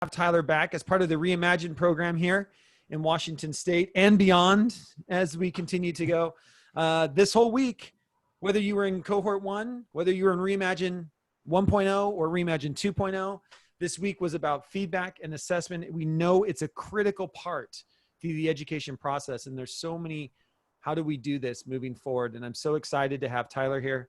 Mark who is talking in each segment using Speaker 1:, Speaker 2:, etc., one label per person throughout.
Speaker 1: have Tyler back as part of the Reimagine program here in Washington State and beyond as we continue to go. This whole week, whether you were in cohort 1, whether you were in Reimagine 1.0 or Reimagine 2.0, this week was about feedback and assessment. We know it's a critical part to the education process, and there's so many, how do we do this moving forward? And I'm so excited to have Tyler here.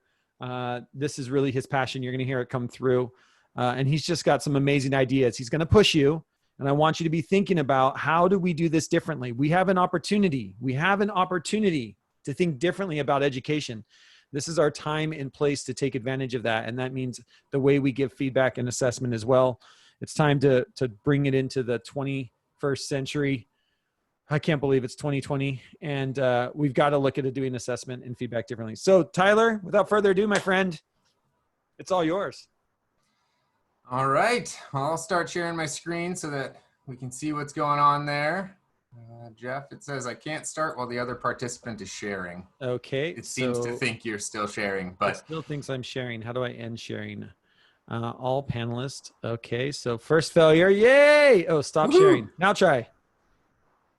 Speaker 1: This is really his passion. You're going to hear it come through. And he's just got some amazing ideas. He's going to push you. And I want you to be thinking about, how do we do this differently? We have an opportunity. We have an opportunity to think differently about education. This is our time and place to take advantage of that. And that means the way we give feedback and assessment as well. It's time to bring it into the 21st century. I can't believe it's 2020. And we've got to look at doing assessment and feedback differently. So Tyler, without further ado, my friend, it's all yours.
Speaker 2: All right, well, I'll start sharing my screen so that we can see what's going on there. Jeff, it says I can't start while the other participant is sharing.
Speaker 1: Okay.
Speaker 2: It seems to think you're still sharing, but
Speaker 1: it still thinks I'm sharing. How do I end sharing? All panelists. Okay, so first failure. Yay! Oh, stop sharing. Now try.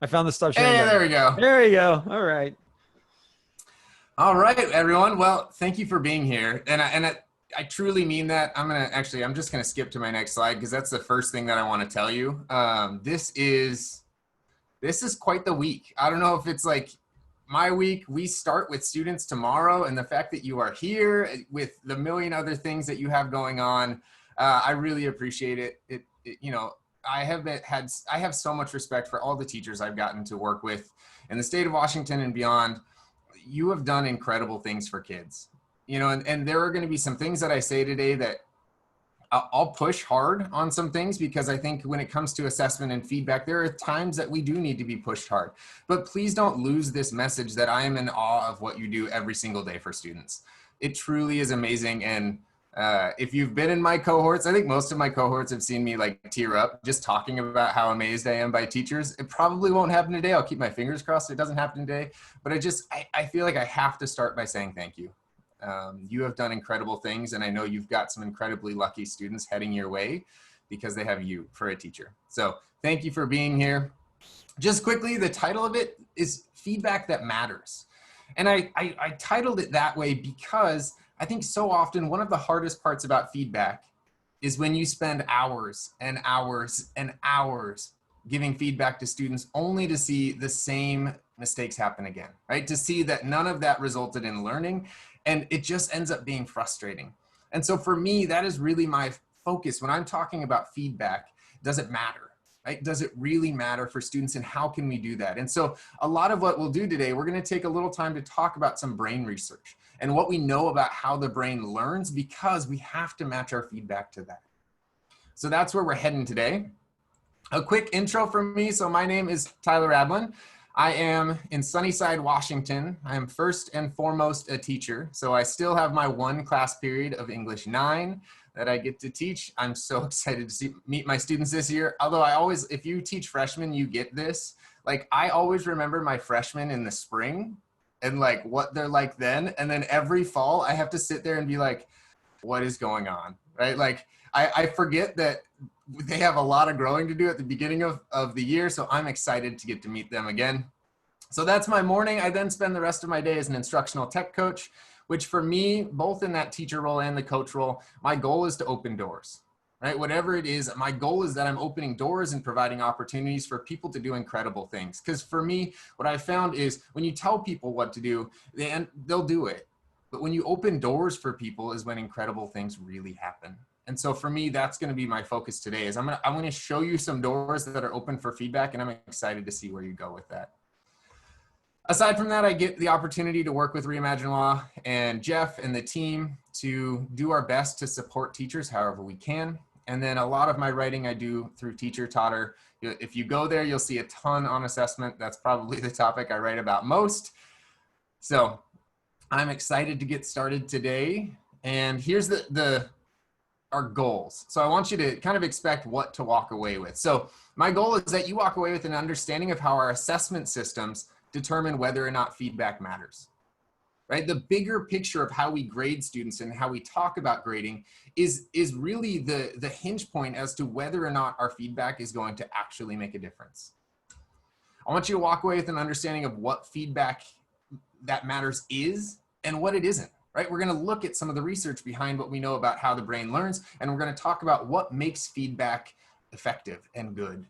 Speaker 1: I found the stop sharing.
Speaker 2: Hey,
Speaker 1: button.
Speaker 2: there we go.
Speaker 1: There we go. All right.
Speaker 2: All right, everyone. Well, thank you for being here, and I truly mean that. I'm just gonna skip to my next slide because that's the first thing that I want to tell you. This is quite the week. I don't know if it's like my week. We start with students tomorrow, and the fact that you are here with the million other things that you have going on, I really appreciate it. I have so much respect for all the teachers I've gotten to work with in the state of Washington and beyond. You have done incredible things for kids. And there are going to be some things that I say today that I'll push hard on some things, because I think when it comes to assessment and feedback, there are times that we do need to be pushed hard. But please don't lose this message that I am in awe of what you do every single day for students. It truly is amazing. And if you've been in my cohorts, I think most of my cohorts have seen me like tear up just talking about how amazed I am by teachers. It probably won't happen today. I'll keep my fingers crossed it doesn't happen today. But I feel like I have to start by saying thank you. You have done incredible things, and I know you've got some incredibly lucky students heading your way because they have you for a teacher. So thank you for being here. Just quickly, the title of it is Feedback That Matters. And I titled it that way because I think so often one of the hardest parts about feedback is when you spend hours and hours and hours giving feedback to students only to see the same mistakes happen again, right? To see that none of that resulted in learning. And it just ends up being frustrating. And so for me, that is really my focus when I'm talking about feedback. Does it matter, right? Does it really matter for students, and how can we do that? And so a lot of what we'll do today, we're going to take a little time to talk about some brain research and what we know about how the brain learns, because we have to match our feedback to that. So that's where we're heading today. A quick intro from me. So my name is Tyler Rablin. I am in Sunnyside, Washington. I am first and foremost a teacher. So I still have my one class period of English 9 that I get to teach. I'm so excited to meet my students this year. Although if you teach freshmen, you get this. Like, I always remember my freshmen in the spring and like what they're like then. And then every fall I have to sit there and be like, what is going on, right? Like I forget that they have a lot of growing to do at the beginning of the year. So I'm excited to get to meet them again. So that's my morning. I then spend the rest of my day as an instructional tech coach, which for me, both in that teacher role and the coach role, my goal is to open doors, right? Whatever it is, my goal is that I'm opening doors and providing opportunities for people to do incredible things. Because for me, what I found is when you tell people what to do, they'll do it. But when you open doors for people is when incredible things really happen. And so for me, that's going to be my focus today. Is I'm going to show you some doors that are open for feedback, and I'm excited to see where you go with that. Aside from that, I get the opportunity to work with Reimagine Law and Jeff and the team to do our best to support teachers however we can. And then a lot of my writing I do through Teacher Totter. If you go there, you'll see a ton on assessment. That's probably the topic I write about most. So I'm excited to get started today. And here's our goals. So I want you to kind of expect what to walk away with. So my goal is that you walk away with an understanding of how our assessment systems determine whether or not feedback matters. right? The bigger picture of how we grade students and how we talk about grading is really the hinge point as to whether or not our feedback is going to actually make a difference. I want you to walk away with an understanding of what feedback that matters is and what it isn't, right? We're going to look at some of the research behind what we know about how the brain learns, and we're going to talk about what makes feedback effective and good.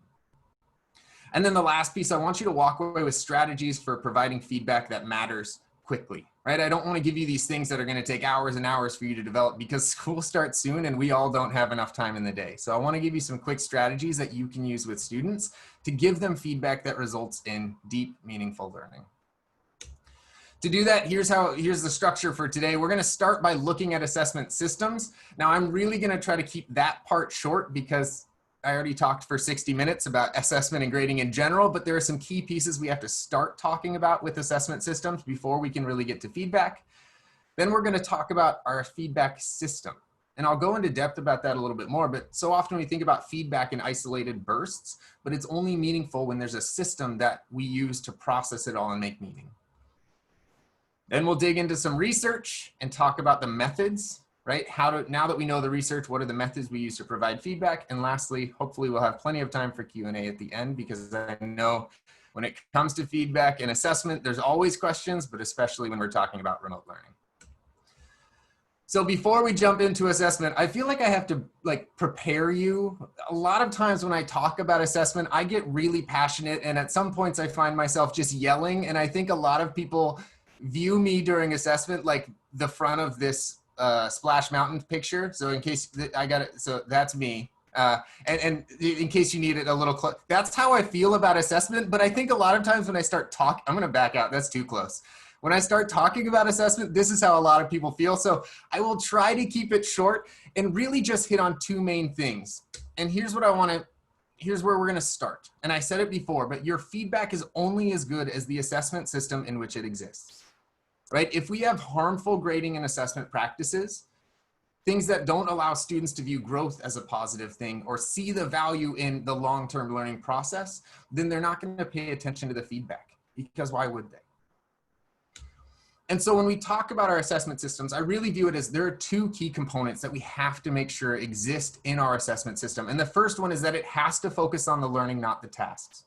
Speaker 2: And then the last piece, I want you to walk away with strategies for providing feedback that matters quickly, right? I don't want to give you these things that are going to take hours and hours for you to develop because school starts soon and we all don't have enough time in the day. So I want to give you some quick strategies that you can use with students to give them feedback that results in deep, meaningful learning. To do that, here's the structure for today. We're going to start by looking at assessment systems. Now, I'm really going to try to keep that part short because I already talked for 60 minutes about assessment and grading in general, but there are some key pieces we have to start talking about with assessment systems before we can really get to feedback. Then we're going to talk about our feedback system. And I'll go into depth about that a little bit more, but so often we think about feedback in isolated bursts, but it's only meaningful when there's a system that we use to process it all and make meaning. Then we'll dig into some research and talk about the methods, right? Now that we know the research, what are the methods we use to provide feedback? And lastly, hopefully we'll have plenty of time for Q&A at the end because I know when it comes to feedback and assessment, there's always questions, but especially when we're talking about remote learning. So before we jump into assessment, I feel like I have to prepare you. A lot of times when I talk about assessment, I get really passionate, and at some points I find myself just yelling. And I think a lot of people view me during assessment like the front of this Splash Mountain picture. So in case I got it, so that's me. And in case you need it a little close, that's how I feel about assessment. But I think a lot of times when I start talking, I'm going to back out. That's too close. When I start talking about assessment, this is how a lot of people feel. So I will try to keep it short and really just hit on two main things. And here's what here's where we're going to start. And I said it before, but your feedback is only as good as the assessment system in which it exists. Right? If we have harmful grading and assessment practices, things that don't allow students to view growth as a positive thing or see the value in the long-term learning process, then they're not going to pay attention to the feedback, because why would they? And so when we talk about our assessment systems, I really view it as there are two key components that we have to make sure exist in our assessment system. And the first one is that it has to focus on the learning, not the tasks.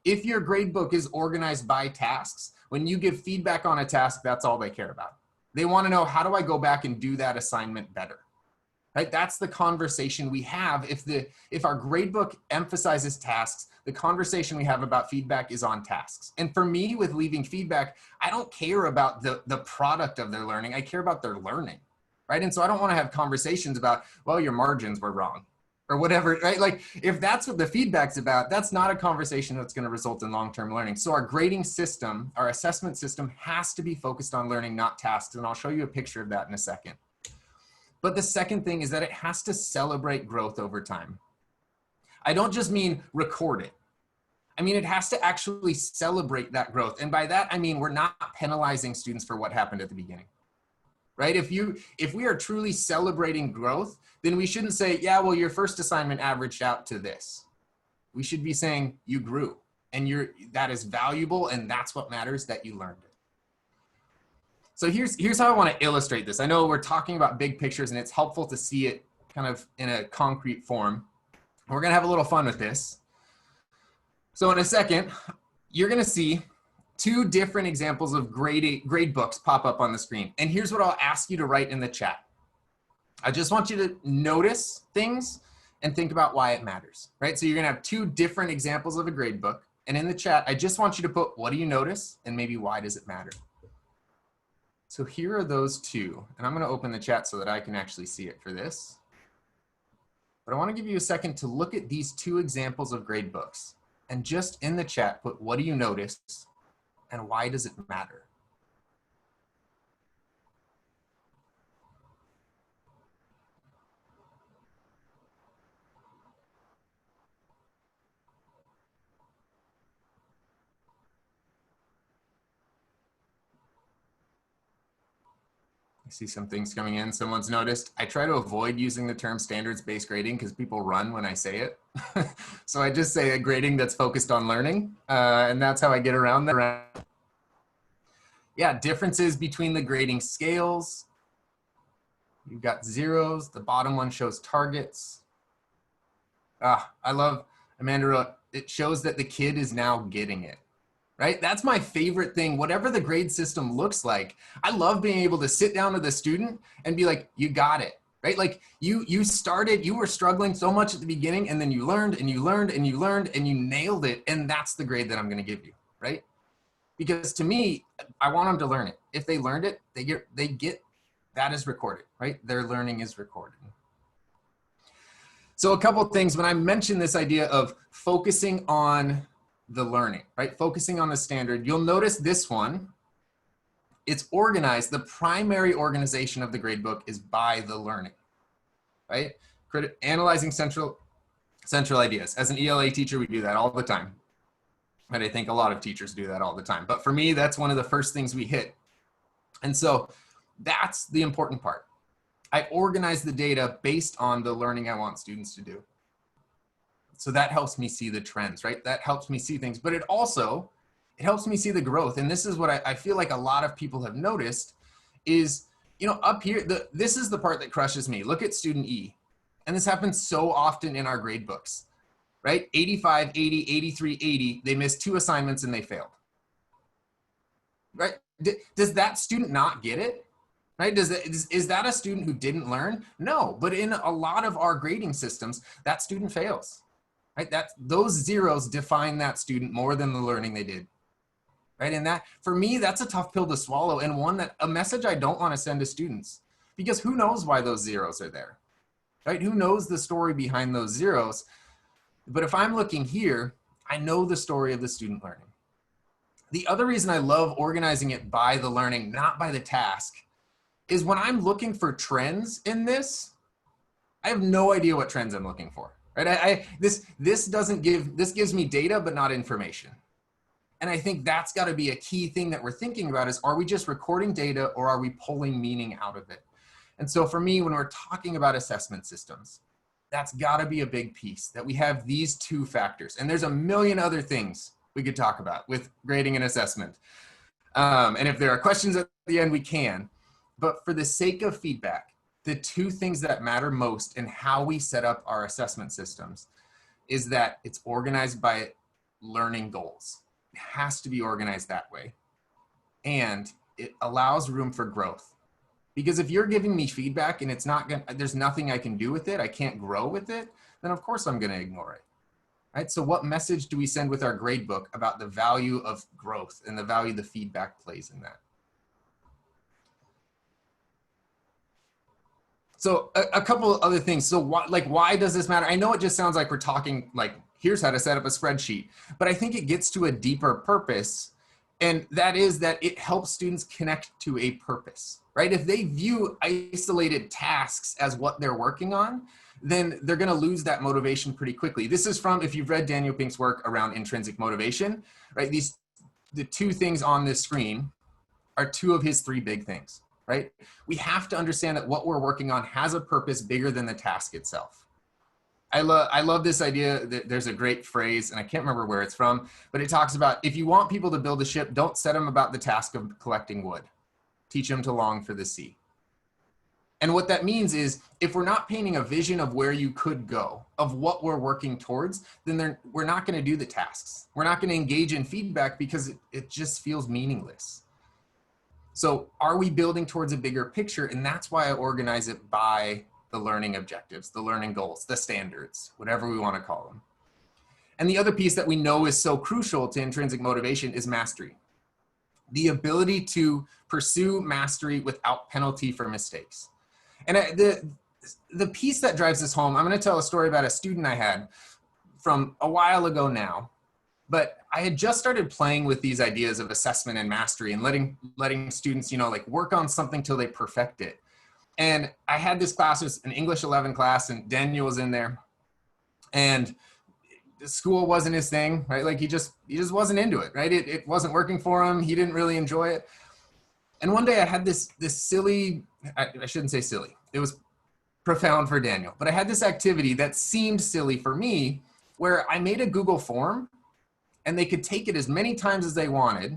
Speaker 2: If your grade book is organized by tasks, when you give feedback on a task, that's all they care about. They want to know, how do I go back and do that assignment better? Right? That's the conversation we have. If our grade book emphasizes tasks, the conversation we have about feedback is on tasks. And for me, with leaving feedback, I don't care about the product of their learning. I care about their learning, right? And so I don't want to have conversations about, well, your margins were wrong, or whatever, right? Like, if that's what the feedback's about, that's not a conversation that's going to result in long-term learning. So our grading system, our assessment system, has to be focused on learning, not tasks. And I'll show you a picture of that in a second. But the second thing is that it has to celebrate growth over time. I don't just mean record it. I mean, it has to actually celebrate that growth. And by that, I mean, we're not penalizing students for what happened at the beginning. Right? If we are truly celebrating growth, then we shouldn't say, yeah, well, your first assignment averaged out to this. We should be saying you grew, and that is valuable, and that's what matters, that you learned it. So here's how I want to illustrate this. I know we're talking about big pictures, and it's helpful to see it kind of in a concrete form. We're going to have a little fun with this. So in a second, you're going to see two different examples of grade books pop up on the screen. And here's what I'll ask you to write in the chat. I just want you to notice things and think about why it matters, right? So you're gonna have two different examples of a grade book. And in the chat, I just want you to put, what do you notice? And maybe why does it matter? So here are those two. And I'm gonna open the chat so that I can actually see it for this. But I wanna give you a second to look at these two examples of grade books. And just in the chat, put, what do you notice? And why does it matter? I see some things coming in. Someone's noticed. I try to avoid using the term standards-based grading because people run when I say it. So I just say a grading that's focused on learning. And that's how I get around that. Yeah, differences between the grading scales. You've got zeros. The bottom one shows targets. I love, Amanda wrote, it shows that the kid is now getting it, right? That's my favorite thing. Whatever the grade system looks like, I love being able to sit down with the student and be like, you got it, right? Like you were struggling so much at the beginning, and then you learned and you learned and you learned and you nailed it. And that's the grade that I'm going to give you, right? Because to me, I want them to learn it. If they learned it, they get that is recorded, right? Their learning is recorded. So a couple of things, when I mentioned this idea of focusing on the learning, right? Focusing on the standard, you'll notice this one, it's organized. The primary organization of the gradebook is by the learning, right? Analyzing central ideas. As an ELA teacher, we do that all the time. And I think a lot of teachers do that all the time. But for me, that's one of the first things we hit. And so that's the important part. I organize the data based on the learning I want students to do. So that helps me see the trends, right? That helps me see things, but it helps me see the growth. And this is what I feel like a lot of people have noticed is, up here, this is the part that crushes me. Look at student E. And this happens so often in our grade books, right? 85, 80, 83, 80, they missed 2 assignments and they failed, right? Does that student not get it? Right? Is that a student who didn't learn? No, but in a lot of our grading systems, that student fails, right? Those zeros define that student more than the learning they did, right? And that, for me, that's a tough pill to swallow, and a message I don't want to send to students, because who knows why those zeros are there, right? Who knows the story behind those zeros? But if I'm looking here, I know the story of the student learning. The other reason I love organizing it by the learning, not by the task, is when I'm looking for trends in this, I have no idea what trends I'm looking for, right? This gives me data, but not information. And I think that's got to be a key thing that we're thinking about is, are we just recording data or are we pulling meaning out of it? And so for me, when we're talking about assessment systems, that's got to be a big piece, that we have these 2 factors. And there's a million other things we could talk about with grading and assessment. And if there are questions at the end, we can. But for the sake of feedback, the 2 things that matter most in how we set up our assessment systems is that it's organized by learning goals. It has to be organized that way. And it allows room for growth. Because if you're giving me feedback and there's nothing I can do with it, I can't grow with it, then of course I'm going to ignore it. Right? So what message do we send with our gradebook about the value of growth and the value the feedback plays in that? So a couple of other things. So why does this matter? I know it just sounds like we're talking like, here's how to set up a spreadsheet, but I think it gets to a deeper purpose. And that is that it helps students connect to a purpose, right? If they view isolated tasks as what they're working on, then they're going to lose that motivation pretty quickly. This is from, if you've read Daniel Pink's work around intrinsic motivation, right? The 2 things on this screen are 2 of his 3 big things. Right? We have to understand that what we're working on has a purpose bigger than the task itself. I love this idea that there's a great phrase, and I can't remember where it's from, but it talks about, if you want people to build a ship, don't set them about the task of collecting wood. Teach them to long for the sea. And what that means is, if we're not painting a vision of where you could go, of what we're working towards, then we're not going to do the tasks. We're not going to engage in feedback because it just feels meaningless. So are we building towards a bigger picture? And that's why I organize it by the learning objectives, the learning goals, the standards, whatever we want to call them. And the other piece that we know is so crucial to intrinsic motivation is mastery. The ability to pursue mastery without penalty for mistakes. And the piece that drives this home, I'm going to tell a story about a student I had from a while ago now. But I had just started playing with these ideas of assessment and mastery and letting students, work on something till they perfect it. And I had this class, it was an English 11 class, and Daniel was in there. And school wasn't his thing, right? Like he just wasn't into it, right? It wasn't working for him. He didn't really enjoy it. And one day I had this silly, I shouldn't say silly, it was profound for Daniel, but I had this activity that seemed silly for me, where I made a Google form and they could take it as many times as they wanted.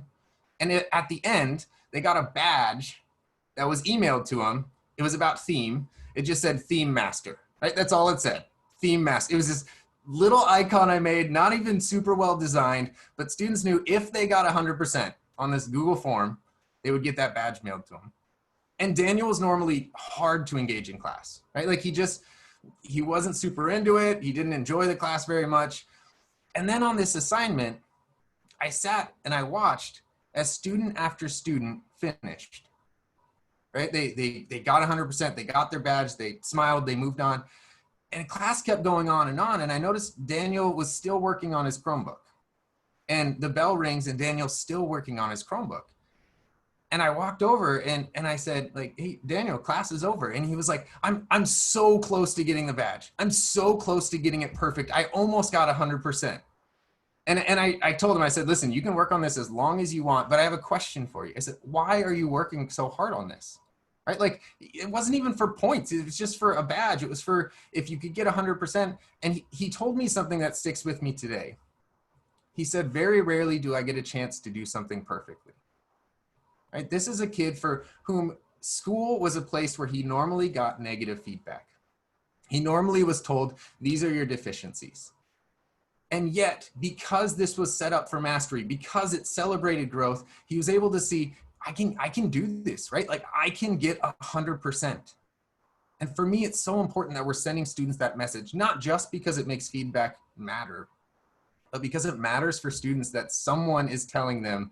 Speaker 2: And at the end, they got a badge that was emailed to them. It was about theme. It just said theme master, right? That's all it said, theme master. It was this little icon I made, not even super well designed, but students knew if they got 100% on this Google form, they would get that badge mailed to them. And Daniel was normally hard to engage in class, right? Like he wasn't super into it. He didn't enjoy the class very much. And then on this assignment, I sat and I watched as student after student finished, right? They got 100%, they got their badge, they smiled, they moved on. And class kept going on. And I noticed Daniel was still working on his Chromebook. And the bell rings and Daniel's still working on his Chromebook. And I walked over and I said, like, hey, Daniel, class is over. And he was like, I'm so close to getting the badge. I'm so close to getting it perfect. I almost got 100%. And I told him, I said, listen, you can work on this as long as you want, but I have a question for you. I said, why are you working so hard on this? Right? Like, it wasn't even for points. It was just for a badge. It was for if you could get 100%. And he told me something that sticks with me today. He said, very rarely do I get a chance to do something perfectly. Right? This is a kid for whom school was a place where he normally got negative feedback. He normally was told, these are your deficiencies. And yet, because this was set up for mastery, because it celebrated growth, he was able to see, I can do this, right? Like, I can get 100%. And for me, it's so important that we're sending students that message, not just because it makes feedback matter, but because it matters for students that someone is telling them,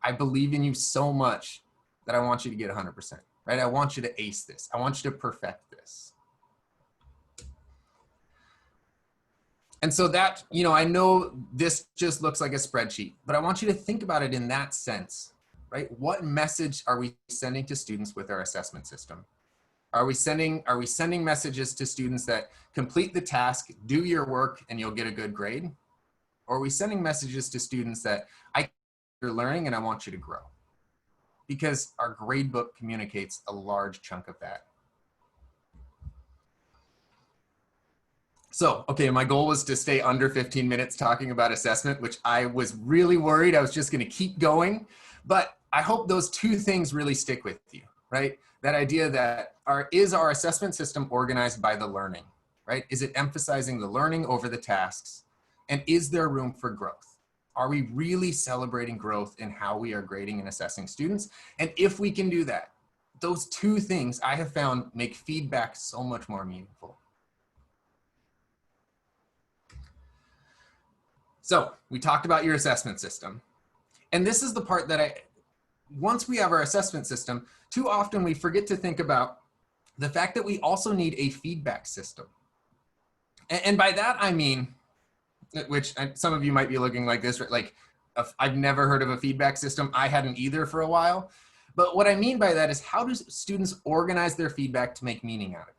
Speaker 2: I believe in you so much that I want you to get 100%, right? I want you to ace this. I want you to perfect this. And so that, you know, I know this just looks like a spreadsheet, but I want you to think about it in that sense, right? What message are we sending to students with our assessment system? Are we sending messages to students that complete the task, do your work, and you'll get a good grade? Or are we sending messages to students that you're learning and I want you to grow? Because our grade book communicates a large chunk of that. So, okay, my goal was to stay under 15 minutes talking about assessment, which I was really worried I was just gonna keep going, but I hope those two things really stick with you, right? That idea that is our assessment system organized by the learning, right? Is it emphasizing the learning over the tasks? And is there room for growth? Are we really celebrating growth in how we are grading and assessing students? And if we can do that, those two things I have found make feedback so much more meaningful. So we talked about your assessment system. And this is the part that once we have our assessment system, too often we forget to think about the fact that we also need a feedback system. And by that, I mean, which some of you might be looking like this, like I've never heard of a feedback system. I hadn't either for a while. But what I mean by that is, how do students organize their feedback to make meaning out of it?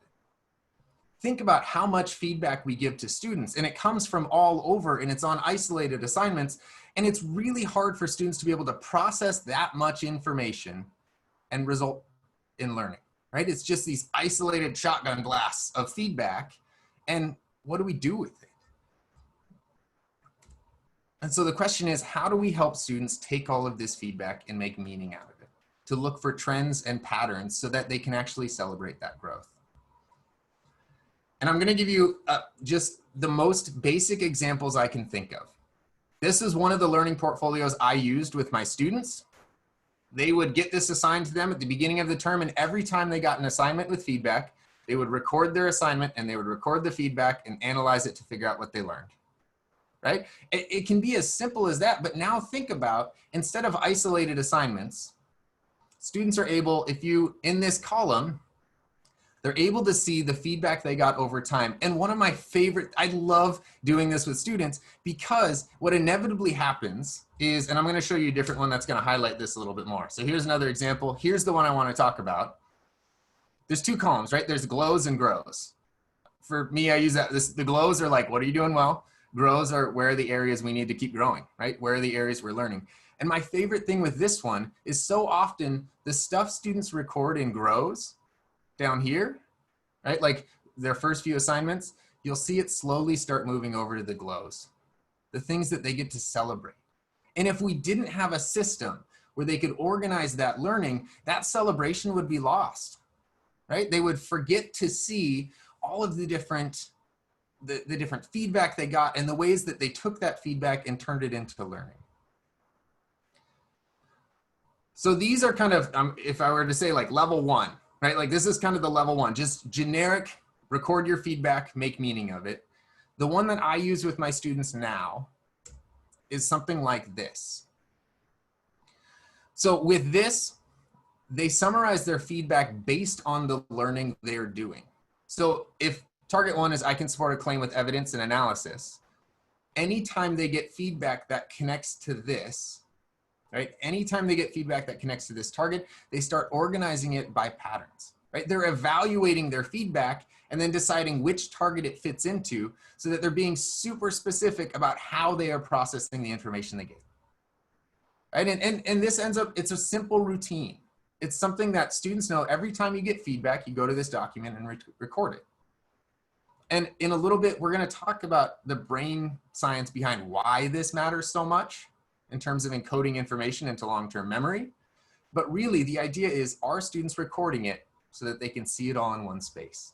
Speaker 2: Think about how much feedback we give to students, and it comes from all over, and it's on isolated assignments, and it's really hard for students to be able to process that much information and result in learning, right? It's just these isolated shotgun blasts of feedback, and what do we do with it? And so the question is, how do we help students take all of this feedback and make meaning out of it, to look for trends and patterns so that they can actually celebrate that growth? And I'm going to give you just the most basic examples I can think of. This is one of the learning portfolios I used with my students. They would get this assigned to them at the beginning of the term, and every time they got an assignment with feedback, they would record their assignment and they would record the feedback and analyze it to figure out what they learned, right? It can be as simple as that, but now think about, instead of isolated assignments, students are able, in this column, they're able to see the feedback they got over time. And one of my favorite, I love doing this with students, because what inevitably happens is, and I'm going to show you a different one that's going to highlight this a little bit more. So here's another example. Here's the one I want to talk about. There's two columns, right? There's glows and grows. For me, I use that. The glows are like, what are you doing well? Grows are where are the areas we need to keep growing, right? Where are the areas we're learning? And my favorite thing with this one is, so often the stuff students record in grows down here, right? Like their first few assignments, you'll see it slowly start moving over to the glows, the things that they get to celebrate. And if we didn't have a system where they could organize that learning, that celebration would be lost, right? They would forget to see all of the different feedback they got and the ways that they took that feedback and turned it into learning. So these are kind of, if I were to say like level one, right? Like this is kind of the level one, just generic, record your feedback, make meaning of it. The one that I use with my students now is something like this. So with this, they summarize their feedback based on the learning they're doing. So if target one is I can support a claim with evidence and analysis, anytime they get feedback that connects to this, right? Anytime they get feedback that connects to this target, they start organizing it by patterns, right? They're evaluating their feedback and then deciding which target it fits into so that they're being super specific about how they are processing the information they get, right? And this ends up, it's a simple routine. It's something that students know every time you get feedback, you go to this document and record it. And in a little bit, we're gonna talk about the brain science behind why this matters so much in terms of encoding information into long-term memory. But really the idea is, are students recording it so that they can see it all in one space?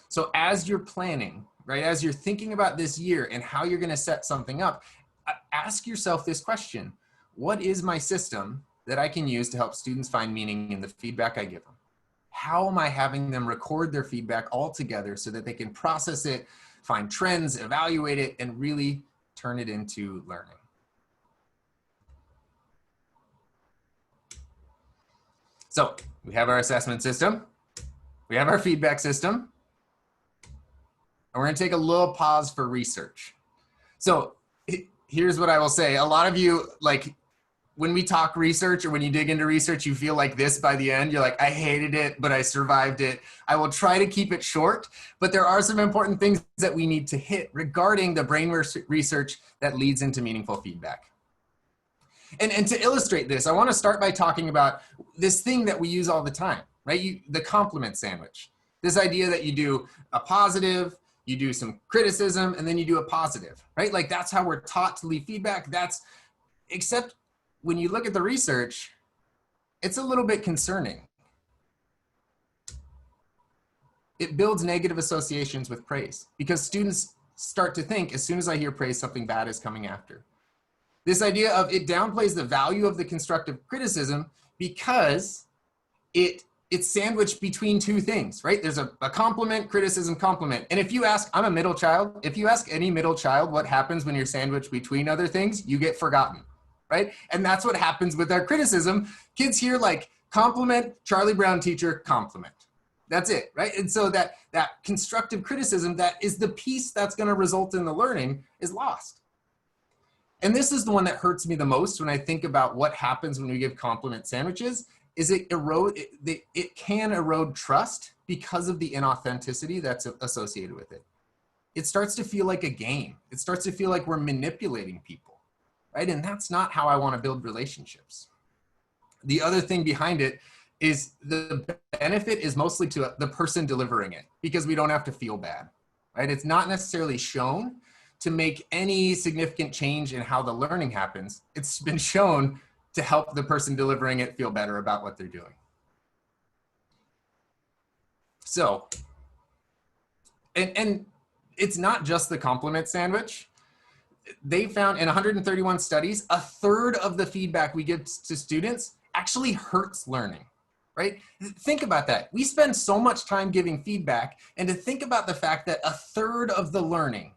Speaker 2: So as you're planning, right, as you're thinking about this year and how you're gonna set something up, ask yourself this question: what is my system that I can use to help students find meaning in the feedback I give them? How am I having them record their feedback all together so that they can process it, find trends, evaluate it, and really turn it into learning? So we have our assessment system, we have our feedback system, and we're gonna take a little pause for research. So here's what I will say. A lot of you, like, when we talk research or when you dig into research, you feel like this by the end. You're like, I hated it, but I survived it. I will try to keep it short, but there are some important things that we need to hit regarding the brain research that leads into meaningful feedback. And to illustrate this, I want to start by talking about this thing that we use all the time, right? The compliment sandwich. This idea that you do a positive, you do some criticism, and then you do a positive, right? Like that's how we're taught to leave feedback. Except when you look at the research, it's a little bit concerning. It builds negative associations with praise because students start to think, as soon as I hear praise, something bad is coming after. This idea of it downplays the value of the constructive criticism because it's sandwiched between two things, right? There's a compliment, criticism, compliment. And if you ask, I'm a middle child, if you ask any middle child what happens when you're sandwiched between other things, you get forgotten, right? And that's what happens with our criticism. Kids hear like compliment, Charlie Brown teacher, compliment. That's it, right? And so that constructive criticism, that is the piece that's gonna result in the learning, is lost. And this is the one that hurts me the most when I think about what happens when we give compliment sandwiches, is it can erode trust because of the inauthenticity that's associated with it. It starts to feel like a game. It starts to feel like we're manipulating people, right? And that's not how I want to build relationships. The other thing behind it is the benefit is mostly to the person delivering it because we don't have to feel bad, right? It's not necessarily shown to make any significant change in how the learning happens. It's been shown to help the person delivering it feel better about what they're doing. So, and it's not just the compliment sandwich. They found in 131 studies, a third of the feedback we give to students actually hurts learning, right? Think about that. We spend so much time giving feedback, and to think about the fact that a third of the learning,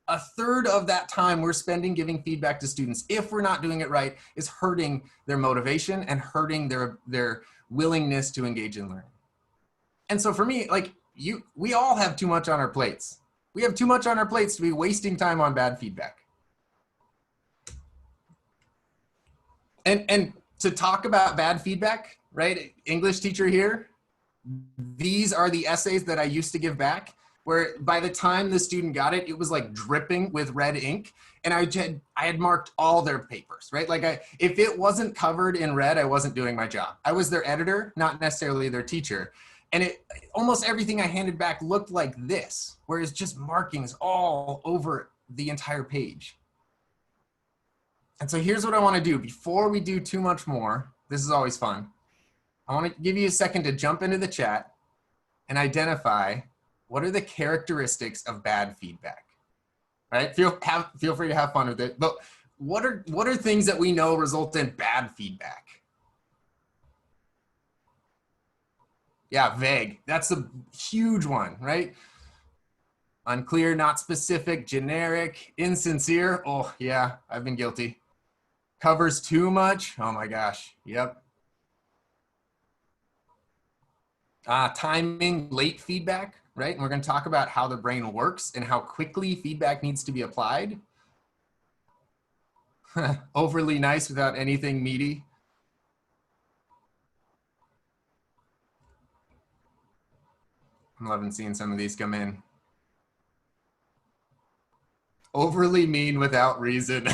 Speaker 2: a third of that time we're spending giving feedback to students, if we're not doing it right, is hurting their motivation and hurting their willingness to engage in learning. And so for me, like we all have too much on our plates. We have too much on our plates to be wasting time on bad feedback. And to talk about bad feedback, right? English teacher here, these are the essays that I used to give back, where by the time the student got it, it was like dripping with red ink. And I had marked all their papers, right? Like if it wasn't covered in red, I wasn't doing my job. I was their editor, not necessarily their teacher. And almost everything I handed back looked like this, where it's just markings all over the entire page. And so here's what I want to do before we do too much more. This is always fun. I want to give you a second to jump into the chat and identify what are the characteristics of bad feedback. Right? Feel free to have fun with it. But what are things that we know result in bad feedback? Yeah, vague. That's a huge one, right? Unclear, not specific, generic, insincere. Oh, yeah, I've been guilty. Covers too much. Oh my gosh. Yep. Timing, late feedback, right? And we're going to talk about how the brain works and how quickly feedback needs to be applied. Overly nice without anything meaty. I'm loving seeing some of these come in. Overly mean without reason.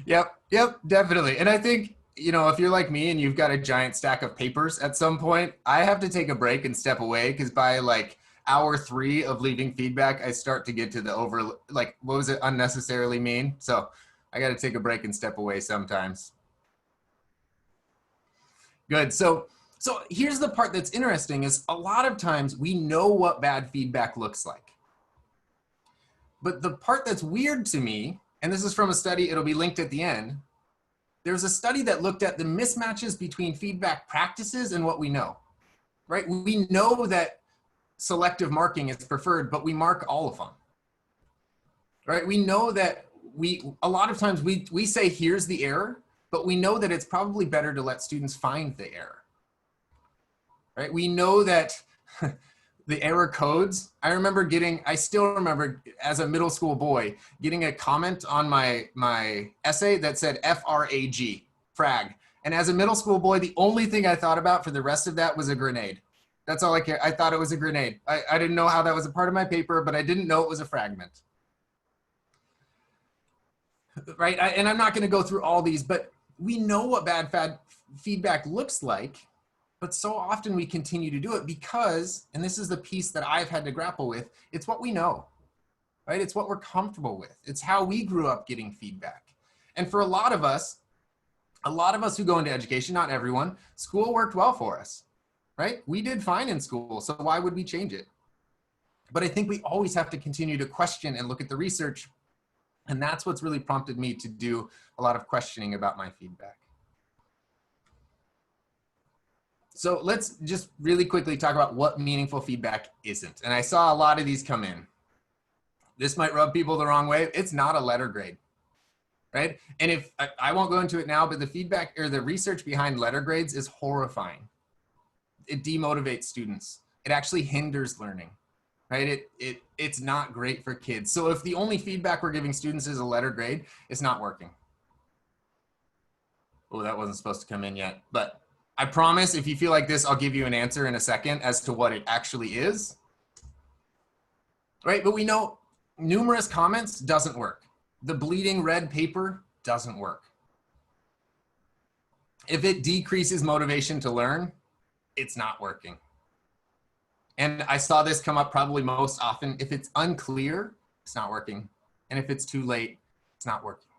Speaker 2: Yep, definitely. And I think, you know, if you're like me and you've got a giant stack of papers at some point, I have to take a break and step away, because by like hour 3 of leaving feedback, I start to get to the what was it, unnecessarily mean. So I got to take a break and step away sometimes. Good. So here's the part that's interesting is a lot of times we know what bad feedback looks like. But the part that's weird to me, and this is from a study, it'll be linked at the end. There's a study that looked at the mismatches between feedback practices and what we know, right? We know that selective marking is preferred, but we mark all of them, right? We know that a lot of times we say, here's the error, but we know that it's probably better to let students find the error, right? We know that the error codes, I still remember as a middle school boy, getting a comment on my essay that said F-R-A-G, frag. And as a middle school boy, the only thing I thought about for the rest of that was a grenade. That's all I care. I thought it was a grenade. I didn't know how that was a part of my paper, but I didn't know it was a fragment. Right? And I'm not going to go through all these, but we know what bad feedback looks like. But so often we continue to do it because, and this is the piece that I've had to grapple with, it's what we know, right? It's what we're comfortable with. It's how we grew up getting feedback. And for a lot of us who go into education, not everyone, school worked well for us, right? We did fine in school, so why would we change it? But I think we always have to continue to question and look at the research. And that's what's really prompted me to do a lot of questioning about my feedback. So let's just really quickly talk about what meaningful feedback isn't. And I saw a lot of these come in. This might rub people the wrong way. It's not a letter grade, right? And if I won't go into it now, but the feedback or the research behind letter grades is horrifying. It demotivates students. It actually hinders learning, right? It's not great for kids. So if the only feedback we're giving students is a letter grade, it's not working. Oh, that wasn't supposed to come in yet, but I promise if you feel like this, I'll give you an answer in a second as to what it actually is. Right, but we know numerous comments doesn't work. The bleeding red paper doesn't work. If it decreases motivation to learn, it's not working. And I saw this come up probably most often. If it's unclear, it's not working. And if it's too late, it's not working.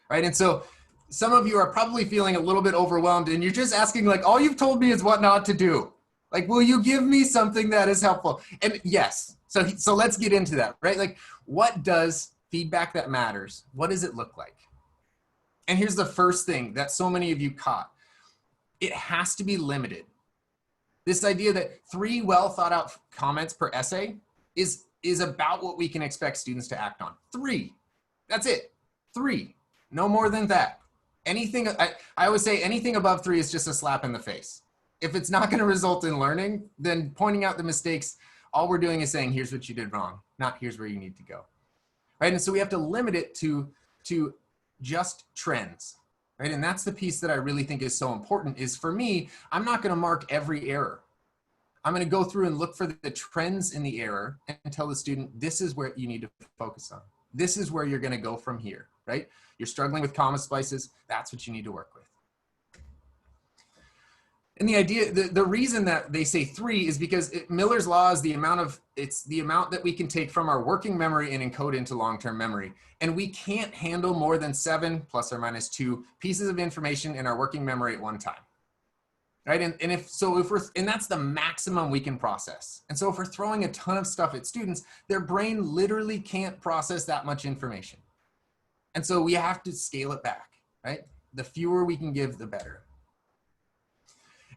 Speaker 2: Right, and so some of you are probably feeling a little bit overwhelmed and you're just asking, like, all you've told me is what not to do. Like, will you give me something that is helpful? And yes, so let's get into that, right? Like, what does feedback that matters, what does it look like? And here's the first thing that so many of you caught. It has to be limited. This idea that 3 well thought out comments per essay is about what we can expect students to act on. 3, that's it, 3, no more than that. Anything, I always say anything above 3 is just a slap in the face. If it's not going to result in learning, then pointing out the mistakes, all we're doing is saying, here's what you did wrong, not here's where you need to go. Right? And so we have to limit it to just trends. Right? And that's the piece that I really think is so important is for me, I'm not going to mark every error. I'm going to go through and look for the trends in the error and tell the student, this is where you need to focus on. This is where you're going to go from here, right? You're struggling with comma splices. That's what you need to work with. And the idea, the reason that they say 3 is because Miller's law is it's the amount that we can take from our working memory and encode into long-term memory. And we can't handle more than 7 plus or minus 2 pieces of information in our working memory at one time. Right? And that's the maximum we can process. And so if we're throwing a ton of stuff at students, their brain literally can't process that much information. And so we have to scale it back, right? The fewer we can give, the better.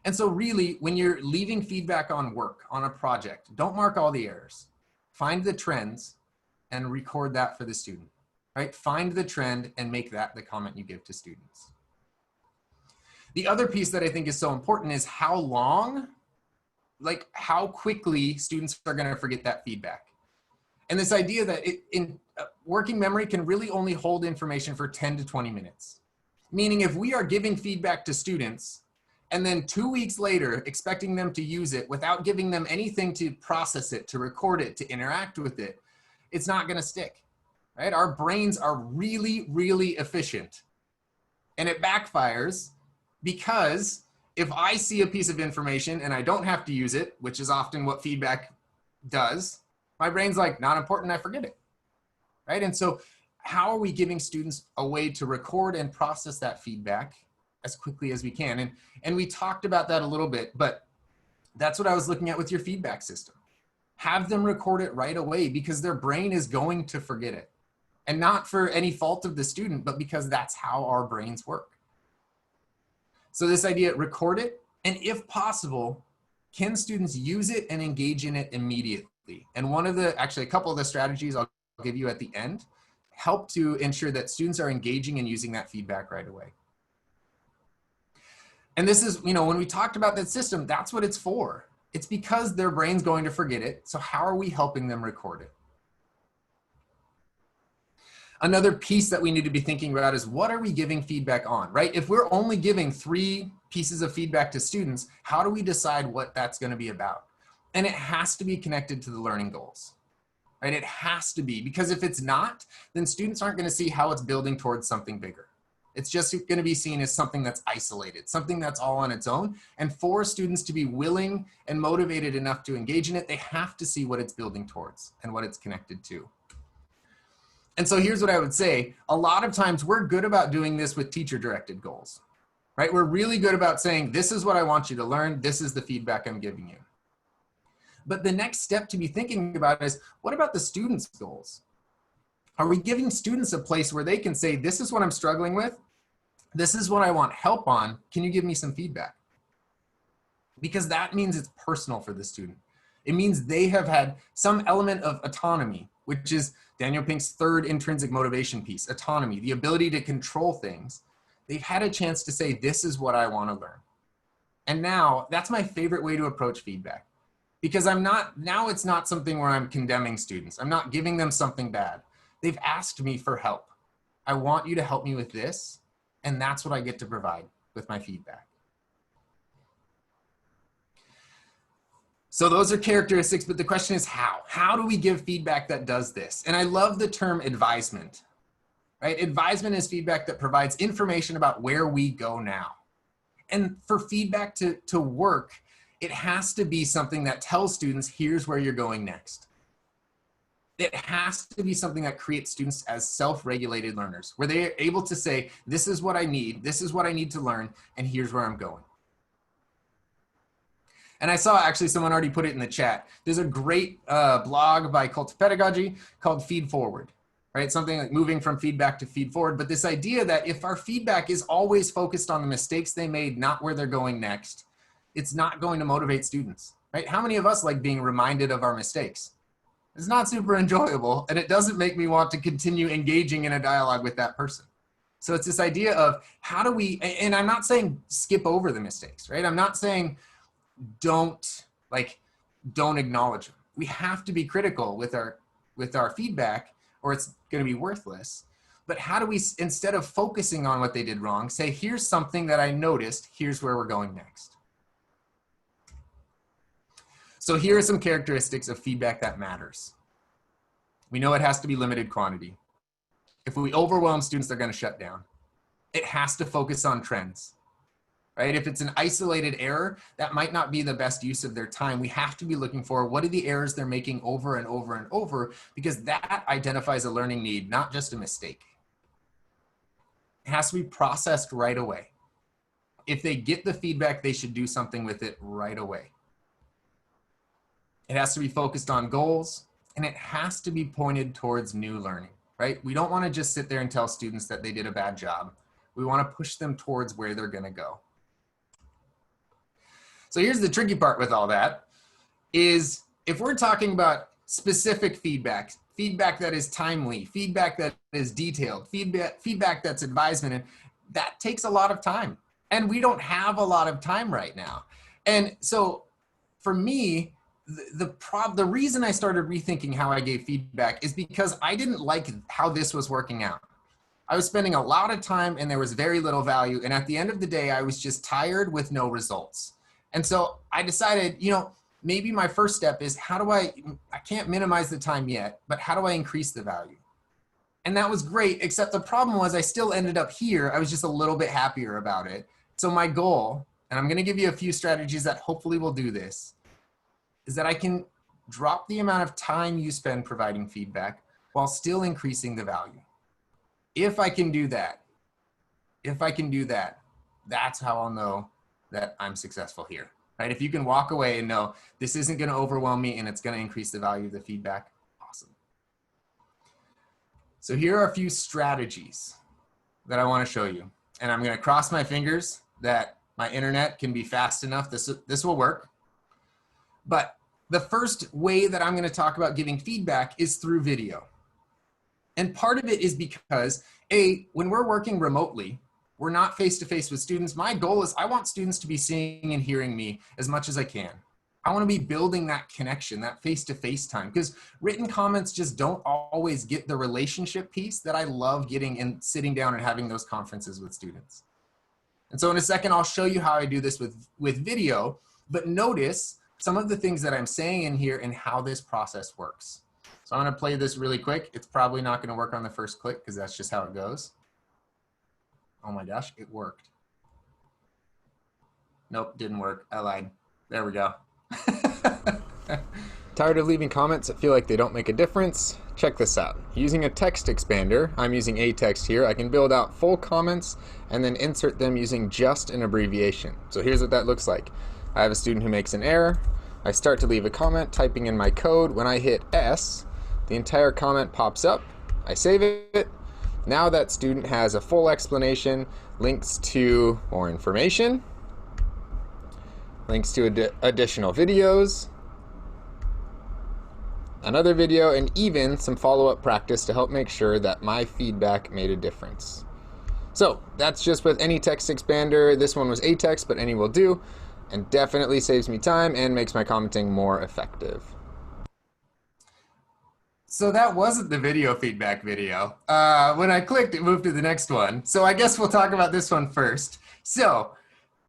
Speaker 2: And so really, when you're leaving feedback on work, on a project, don't mark all the errors. Find the trends and record that for the student, right? Find the trend and make that the comment you give to students. The other piece that I think is so important is how long, like how quickly students are going to forget that feedback. And this idea that working memory can really only hold information for 10 to 20 minutes. Meaning if we are giving feedback to students and then 2 weeks later expecting them to use it without giving them anything to process it, to record it, to interact with it, it's not going to stick, right? Our brains are really, really efficient. And it backfires because if I see a piece of information and I don't have to use it, which is often what feedback does, my brain's like, not important, I forget it, right? And so how are we giving students a way to record and process that feedback as quickly as we can? And we talked about that a little bit, but that's what I was looking at with your feedback system. Have them record it right away because their brain is going to forget it. And not for any fault of the student, but because that's how our brains work. So this idea, record it, and if possible, can students use it and engage in it immediately? And actually a couple of the strategies I'll give you at the end help to ensure that students are engaging and using that feedback right away. And this is, when we talked about that system, that's what it's for. It's because their brain's going to forget it. So how are we helping them record it? Another piece that we need to be thinking about is what are we giving feedback on, right? If we're only giving 3 pieces of feedback to students, how do we decide what that's going to be about? And it has to be connected to the learning goals, right? It has to be, because if it's not, then students aren't going to see how it's building towards something bigger. It's just going to be seen as something that's isolated, something that's all on its own. And for students to be willing and motivated enough to engage in it, they have to see what it's building towards and what it's connected to. And so here's what I would say. A lot of times we're good about doing this with teacher-directed goals, right? We're really good about saying, this is what I want you to learn. This is the feedback I'm giving you. But the next step to be thinking about is, what about the students' goals? Are we giving students a place where they can say, this is what I'm struggling with. This is what I want help on. Can you give me some feedback? Because that means it's personal for the student. It means they have had some element of autonomy, which is Daniel Pink's 3rd intrinsic motivation piece, autonomy, the ability to control things. They've had a chance to say, this is what I want to learn. And now that's my favorite way to approach feedback, because now it's not something where I'm condemning students. I'm not giving them something bad. They've asked me for help. I want you to help me with this. And that's what I get to provide with my feedback. So those are characteristics, but the question is how? How do we give feedback that does this? And I love the term advisement, right? Advisement is feedback that provides information about where we go now. And for feedback to work, it has to be something that tells students, here's where you're going next. It has to be something that creates students as self-regulated learners, where they are able to say, this is what I need to learn, and here's where I'm going. And I saw actually someone already put it in the chat. There's a great blog by Cult of Pedagogy called Feed Forward, right? Something like moving from feedback to feed forward. But this idea that if our feedback is always focused on the mistakes they made, not where they're going next, it's not going to motivate students, right? How many of us like being reminded of our mistakes? It's not super enjoyable, and it doesn't make me want to continue engaging in a dialogue with that person. So it's this idea of how do we, and I'm not saying skip over the mistakes, right? I'm not saying don't acknowledge them. We have to be critical with our feedback, or it's going to be worthless. But how do we, instead of focusing on what they did wrong, say, here's something that I noticed, here's where we're going next. So here are some characteristics of feedback that matters. We know it has to be limited quantity. If we overwhelm students, they're going to shut down. It has to focus on trends. right? If it's an isolated error, that might not be the best use of their time. We have to be looking for what are the errors they're making over and over and over, because that identifies a learning need, not just a mistake. It has to be processed right away. If they get the feedback, they should do something with it right away. It has to be focused on goals, and it has to be pointed towards new learning, right? We don't want to just sit there and tell students that they did a bad job. We want to push them towards where they're going to go. So here's the tricky part with all that is if we're talking about specific feedback, feedback that is timely, feedback that is detailed, feedback that's advisement, that takes a lot of time. And we don't have a lot of time right now. And so for me, the reason I started rethinking how I gave feedback is because I didn't like how this was working out. I was spending a lot of time and there was very little value. And at the end of the day, I was just tired with no results. And so I decided, you know, maybe my first step is I can't minimize the time yet, but how do I increase the value? And that was great, except the problem was I still ended up here. I was just a little bit happier about it. So my goal, and I'm going to give you a few strategies that hopefully will do this, is that I can drop the amount of time you spend providing feedback while still increasing the value. If I can do that, that's how I'll know that I'm successful here, right? If you can walk away and know this isn't going to overwhelm me and it's going to increase the value of the feedback, awesome. So here are a few strategies that I want to show you. And I'm going to cross my fingers that my internet can be fast enough. This will work. But the first way that I'm going to talk about giving feedback is through video. And part of it is because, when we're working remotely, we're not face-to-face with students. My goal is I want students to be seeing and hearing me as much as I can. I want to be building that connection, that face-to-face time, because written comments just don't always get the relationship piece that I love getting and sitting down and having those conferences with students. And so in a second, I'll show you how I do this with video, but notice some of the things that I'm saying in here and how this process works. So I'm going to play this really quick. It's probably not going to work on the first click because that's just how it goes. Oh my gosh, it worked. Nope, didn't work. I lied. There we go.
Speaker 3: Tired of leaving comments that feel like they don't make a difference? Check this out. Using a text expander, I'm using aText here, I can build out full comments and then insert them using just an abbreviation. So here's what that looks like. I have a student who makes an error. I start to leave a comment, typing in my code. When I hit S, the entire comment pops up. I save it. Now that student has a full explanation, links to more information, links to additional videos, another video, and even some follow-up practice to help make sure that my feedback made a difference. So that's just with any text expander. This one was aText, but any will do, and definitely saves me time and makes my commenting more effective.
Speaker 2: So that wasn't the video feedback video. When I clicked, it moved to the next one. So I guess we'll talk about this one first. So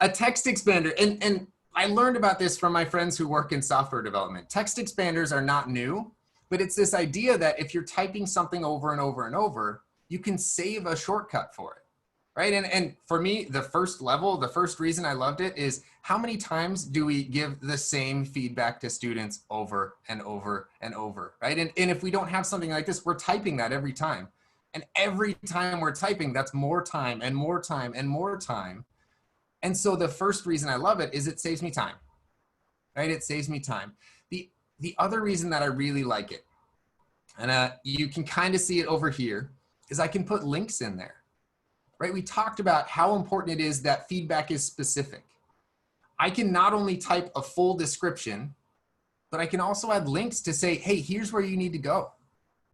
Speaker 2: a text expander, and I learned about this from my friends who work in software development. Text expanders are not new, but it's this idea that if you're typing something over and over and over, you can save a shortcut for it, right? And for me, the first reason I loved it is how many times do we give the same feedback to students over and over and over, right? And if we don't have something like this, we're typing that every time. And every time we're typing, that's more time and more time and more time. And so the first reason I love it is it saves me time, right? It saves me time. The other reason that I really like it, and you can kind of see it over here, is I can put links in there, right? We talked about how important it is that feedback is specific. I can not only type a full description, but I can also add links to say, hey, here's where you need to go,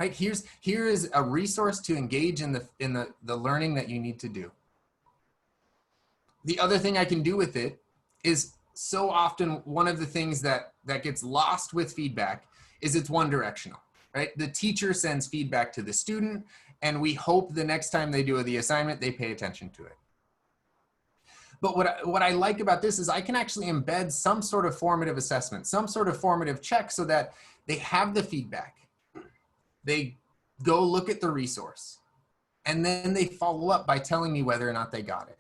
Speaker 2: right? Here is a resource to engage in the learning that you need to do. The other thing I can do with it is so often one of the things that gets lost with feedback is it's one directional, right? The teacher sends feedback to the student and we hope the next time they do the assignment, they pay attention to it. But what I like about this is I can actually embed some sort of formative assessment, some sort of formative check so that they have the feedback. They go look at the resource and then they follow up by telling me whether or not they got it.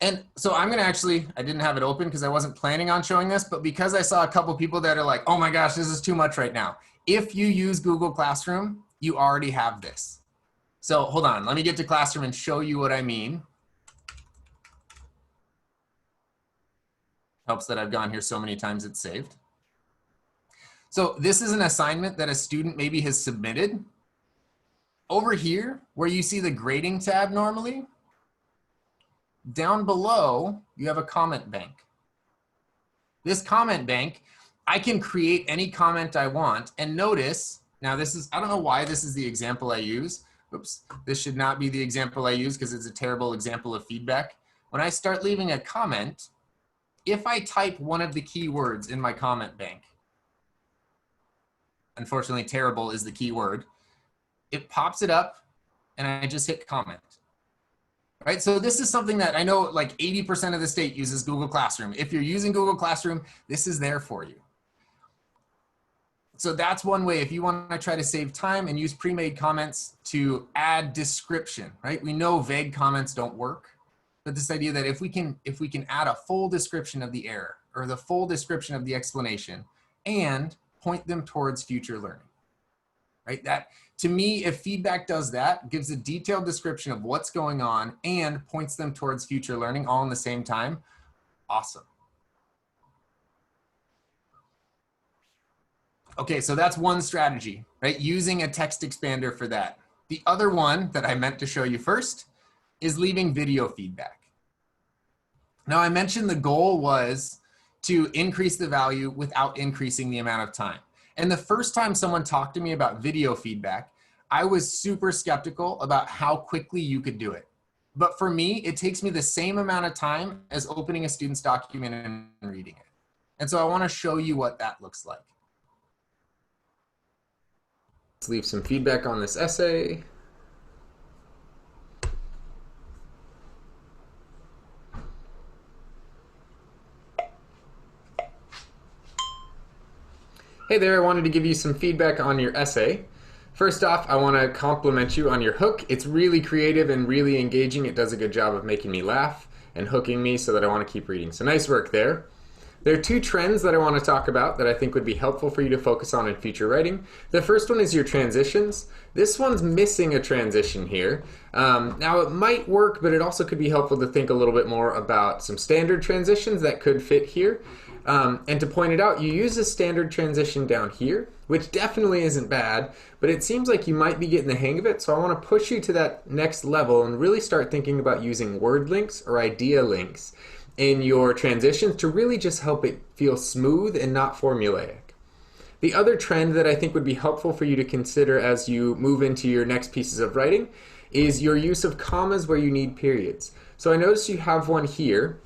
Speaker 2: And so I'm gonna actually, I didn't have it open because I wasn't planning on showing this, but because I saw a couple people that are like, oh my gosh, this is too much right now. If you use Google Classroom, you already have this. So hold on, let me get to Classroom and show you what I mean. Helps that I've gone here so many times it's saved. So this is an assignment that a student maybe has submitted. Over here, where you see the grading tab normally, down below, you have a comment bank. This comment bank, I can create any comment I want. And notice, now this is, I don't know why this is the example I use. Oops, this should not be the example I use because it's a terrible example of feedback. When I start leaving a comment, if I type one of the keywords in my comment bank, unfortunately terrible is the key word, it pops it up and I just hit comment. Right, so this is something that I know like 80% of the state uses Google Classroom. If you're using Google Classroom, this is there for you. So that's one way if you want to try to save time and use pre-made comments to add description, right? We know vague comments don't work, but this idea that if we can add a full description of the error or the full description of the explanation and point them towards future learning, right? That, to me, if feedback does that, gives a detailed description of what's going on and points them towards future learning all in the same time, awesome. Okay, so that's one strategy, right? Using a text expander for that. The other one that I meant to show you first is leaving video feedback. Now, I mentioned the goal was to increase the value without increasing the amount of time. And the first time someone talked to me about video feedback, I was super skeptical about how quickly you could do it. But for me, it takes me the same amount of time as opening a student's document and reading it. And so I want to show you what that looks like.
Speaker 3: Let's leave some feedback on this essay. Hey there, I wanted to give you some feedback on your essay. First off, I want to compliment you on your hook. It's really creative and really engaging. It does a good job of making me laugh and hooking me so that I want to keep reading. So nice work there. There are two trends that I want to talk about that I think would be helpful for you to focus on in future writing. The first one is your transitions. This one's missing a transition here. Now it might work, but it also could be helpful to think a little bit more about some standard transitions that could fit here. And to point it out, you use a standard transition down here, which definitely isn't bad, but it seems like you might be getting the hang of it. So I want to push you to that next level and really start thinking about using word links or idea links in your transitions to really just help it feel smooth and not formulaic. The other trend that I think would be helpful for you to consider as you move into your next pieces of writing is your use of commas where you need periods. So I notice you have one here.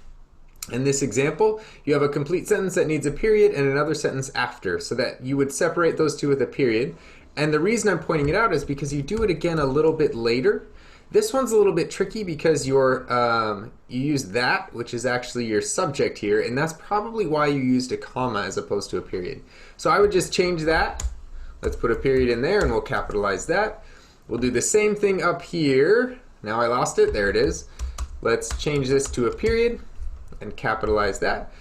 Speaker 3: In this example, you have a complete sentence that needs a period and another sentence after, so that you would separate those two with a period. And the reason I'm pointing it out is because you do it again a little bit later. This one's a little bit tricky because you use that, which is actually your subject here, and that's probably why you used a comma as opposed to a period. So I would just change that. Let's put a period in there and we'll capitalize that. We'll do the same thing up here. Now I lost it, there it is. Let's change this to a period and capitalize that.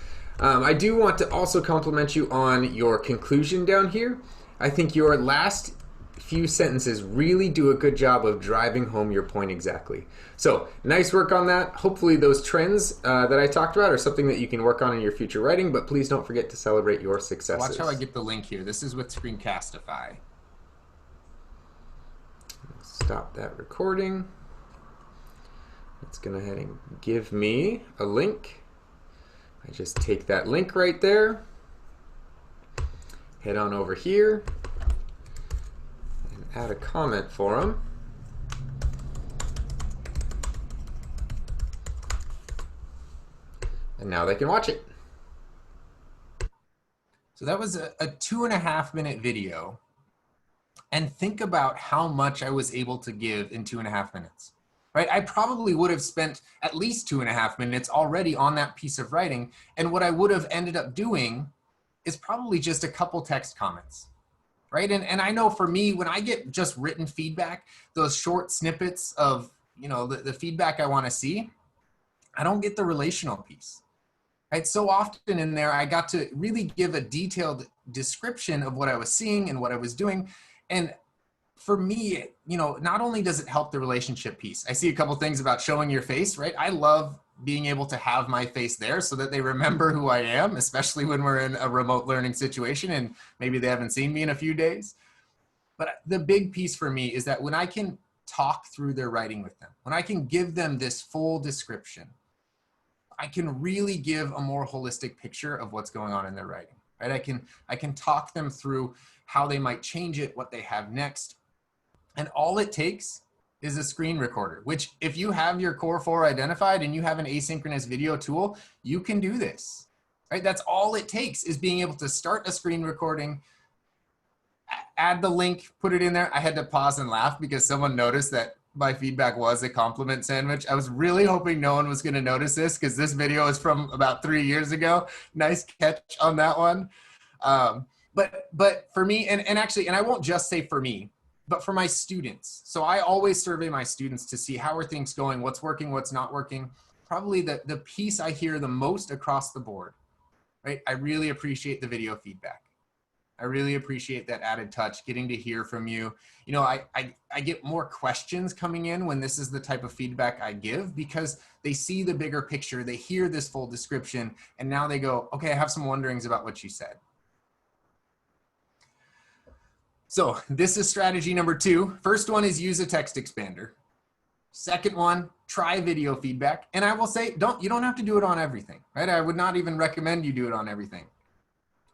Speaker 3: I do want to also compliment you on your conclusion down here. I think your last few sentences really do a good job of driving home your point exactly. So nice work on that. Hopefully those trends that I talked about are something that you can work on in your future writing, but please don't forget to celebrate your successes.
Speaker 2: Watch how I get the link here. This is with Screencastify.
Speaker 3: Stop that recording. It's going to go ahead and give me a link. I just take that link right there, head on over here, and add a comment for them. And now they can watch it.
Speaker 2: So that was a 2.5-minute video. And think about how much I was able to give in 2.5 minutes. Right? I probably would have spent at least 2.5 minutes already on that piece of writing. And what I would have ended up doing is probably just a couple text comments. Right? And I know for me, when I get just written feedback, those short snippets of, you know, the feedback I want to see, I don't get the relational piece. Right? So often in there, I got to really give a detailed description of what I was seeing and what I was doing. And for me, you know, not only does it help the relationship piece, I see a couple things about showing your face, right? I love being able to have my face there so that they remember who I am, especially when we're in a remote learning situation and maybe they haven't seen me in a few days. But the big piece for me is that when I can talk through their writing with them, when I can give them this full description, I can really give a more holistic picture of what's going on in their writing, right? I can talk them through how they might change it, what they have next. And all it takes is a screen recorder, which if you have your Core 4 identified and you have an asynchronous video tool, you can do this, right? That's all it takes, is being able to start a screen recording, add the link, put it in there. I had to pause and laugh because someone noticed that my feedback was a compliment sandwich. I was really hoping no one was going to notice this because this video is from about 3 years ago. Nice catch on that one. But for me, and actually, and I won't just say for me, but for my students. So I always survey my students to see how are things going, what's working, what's not working. Probably the piece I hear the most across the board, right? I really appreciate the video feedback. I really appreciate that added touch, getting to hear from you. You know, I get more questions coming in when this is the type of feedback I give, because they see the bigger picture, they hear this full description, and now they go, okay, I have some wonderings about what you said. So this is strategy number 2. First one is use a text expander. Second one, try video feedback. And I will say, you don't have to do it on everything, right? I would not even recommend you do it on everything,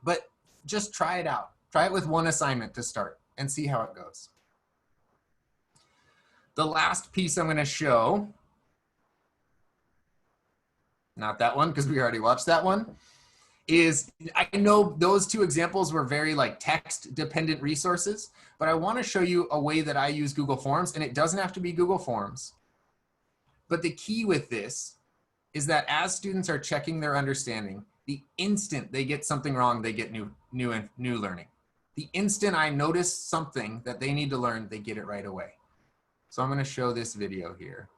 Speaker 2: but just try it out. Try it with one assignment to start and see how it goes. The last piece I'm going to show, not that one because we already watched that one, is, I know those 2 examples were very like text dependent resources, but I want to show you a way that I use Google Forms, and it doesn't have to be Google Forms. But the key with this is that as students are checking their understanding, the instant they get something wrong, they get new learning. The instant I notice something that they need to learn, they get it right away. So I'm going to show this video here.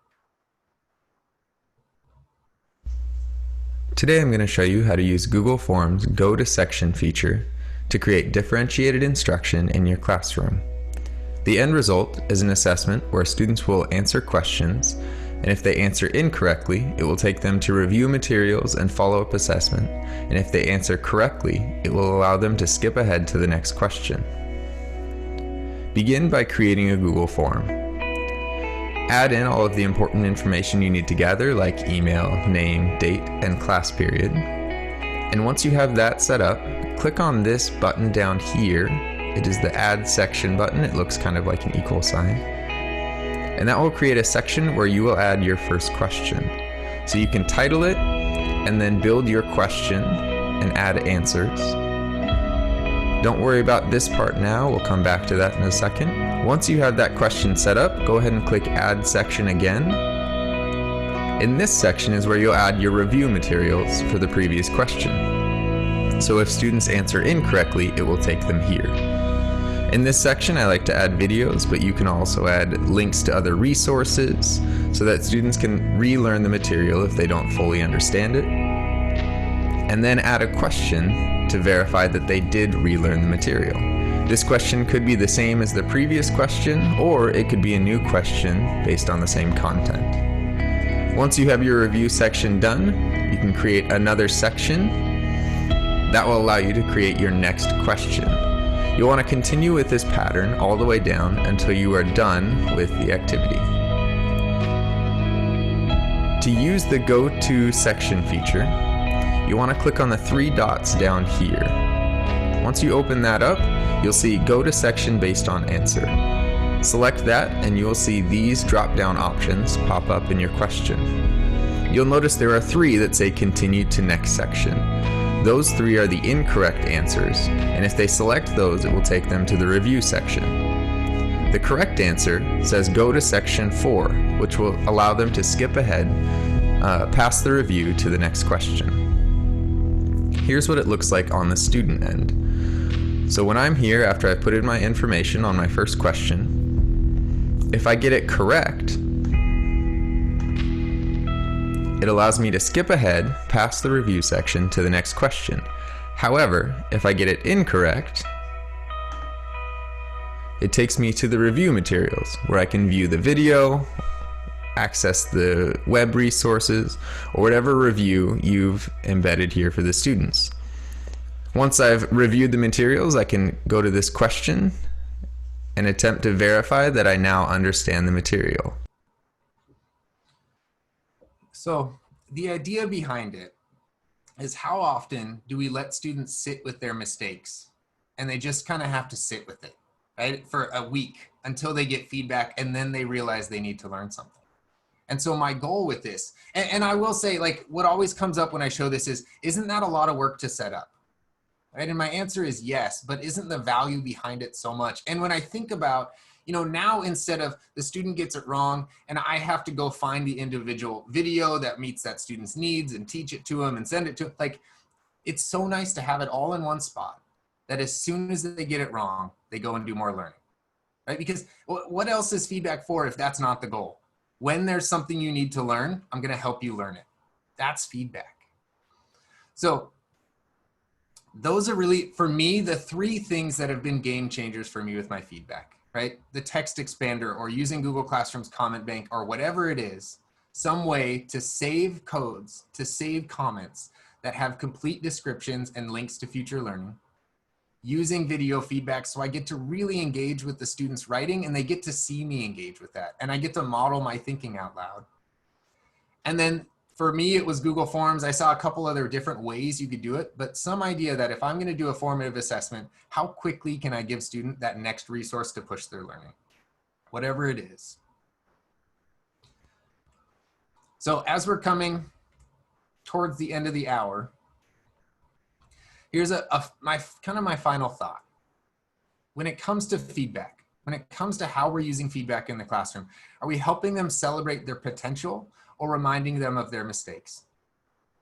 Speaker 3: Today I'm going to show you how to use Google Forms' Go to Section feature to create differentiated instruction in your classroom. The end result is an assessment where students will answer questions, and if they answer incorrectly, it will take them to review materials and follow-up assessment, and if they answer correctly, it will allow them to skip ahead to the next question. Begin by creating a Google form. Add in all of the important information you need to gather, like email, name, date, and class period. And once you have that set up, click on this button down here. It is the Add Section button. It looks kind of like an equal sign. And that will create a section where you will add your first question. So you can title it and then build your question and add answers. Don't worry about this part now, we'll come back to that in a second. Once you have that question set up, go ahead and click Add Section again. In this section is where you'll add your review materials for the previous question. So if students answer incorrectly, it will take them here. In this section, I like to add videos, but you can also add links to other resources so that students can relearn the material if they don't fully understand it. And then add a question to verify that they did relearn the material. This question could be the same as the previous question, or it could be a new question based on the same content. Once you have your review section done, you can create another section that will allow you to create your next question. You'll want to continue with this pattern all the way down until you are done with the activity. To use the Go to Section feature, you want to click on the 3 dots down here. Once you open that up, you'll see Go to Section based on answer. Select that and you will see these drop-down options pop up in your question. You'll notice there are 3 that say Continue to Next Section. Those 3 are the incorrect answers, and if they select those, it will take them to the review section. The correct answer says Go to Section 4, which will allow them to skip ahead past the review to the next question. Here's what it looks like on the student end. So when I'm here after I put in my information on my first question, if I get it correct, It allows me to skip ahead past the review section to the next question. However, if I get it incorrect, it takes me to the review materials where I can view the video, access the web resources, or whatever review you've embedded here for the students. Once I've reviewed the materials, I can go to this question and attempt to verify that I now understand the material.
Speaker 2: So the idea behind it is, how often do we let students sit with their mistakes and they just kind of have to sit with it, right, for a week until they get feedback, and then they realize they need to learn something. And so my goal with this, and I will say, like, what always comes up when I show this is, isn't that a lot of work to set up? Right? And my answer is yes, but isn't the value behind it so much? And when I think about, now instead of the student gets it wrong and I have to go find the individual video that meets that student's needs and teach it to them and send it to, like, it's so nice to have it all in one spot, that as soon as they get it wrong, they go and do more learning, right? Because what else is feedback for if that's not the goal? When there's something you need to learn, I'm going to help you learn it. That's feedback. So those are really, for me, the three things that have been game changers for me with my feedback, right? The text expander, or using Google Classroom's comment bank, or whatever it is, some way to save codes, to save comments that have complete descriptions and links to future learning. Using video feedback so I get to really engage with the students' writing and they get to see me engage with that. And I get to model my thinking out loud. And then for me, it was Google Forms. I saw a couple other different ways you could do it, but some idea that if I'm going to do a formative assessment, how quickly can I give student that next resource to push their learning? Whatever it is. So as we're coming towards the end of the hour, here's my final thought. When it comes to feedback, when it comes to how we're using feedback in the classroom, are we helping them celebrate their potential or reminding them of their mistakes?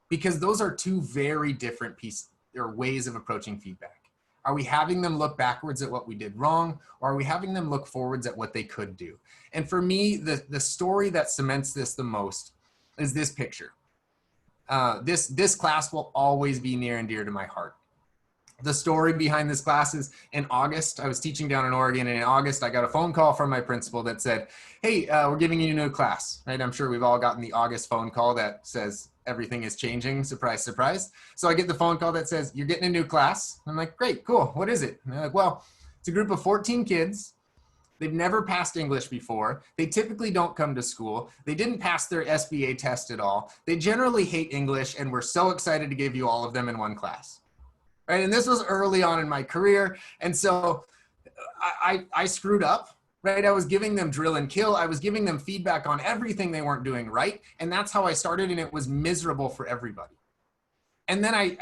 Speaker 2: Because those are two very different pieces or ways of approaching feedback. Are we having them look backwards at what we did wrong, or are we having them look forwards at what they could do? And for me, the story that cements this the most is this picture. This class will always be near and dear to my heart. The story behind this class is, in August, I was teaching down in Oregon, and in August, I got a phone call from my principal that said, hey, we're giving you a new class, right? I'm sure we've all gotten the August phone call that says everything is changing, surprise, surprise. So I get the phone call that says, you're getting a new class. I'm like, great, cool, what is it? And they're like, well, it's a group of 14 kids. They've never passed English before. They typically don't come to school. They didn't pass their SBA test at all. They generally hate English, and we're so excited to give you all of them in one class. Right? And this was early on in my career. And so I screwed up, right? I was giving them drill and kill. I was giving them feedback on everything they weren't doing right. And that's how I started. And it was miserable for everybody. And then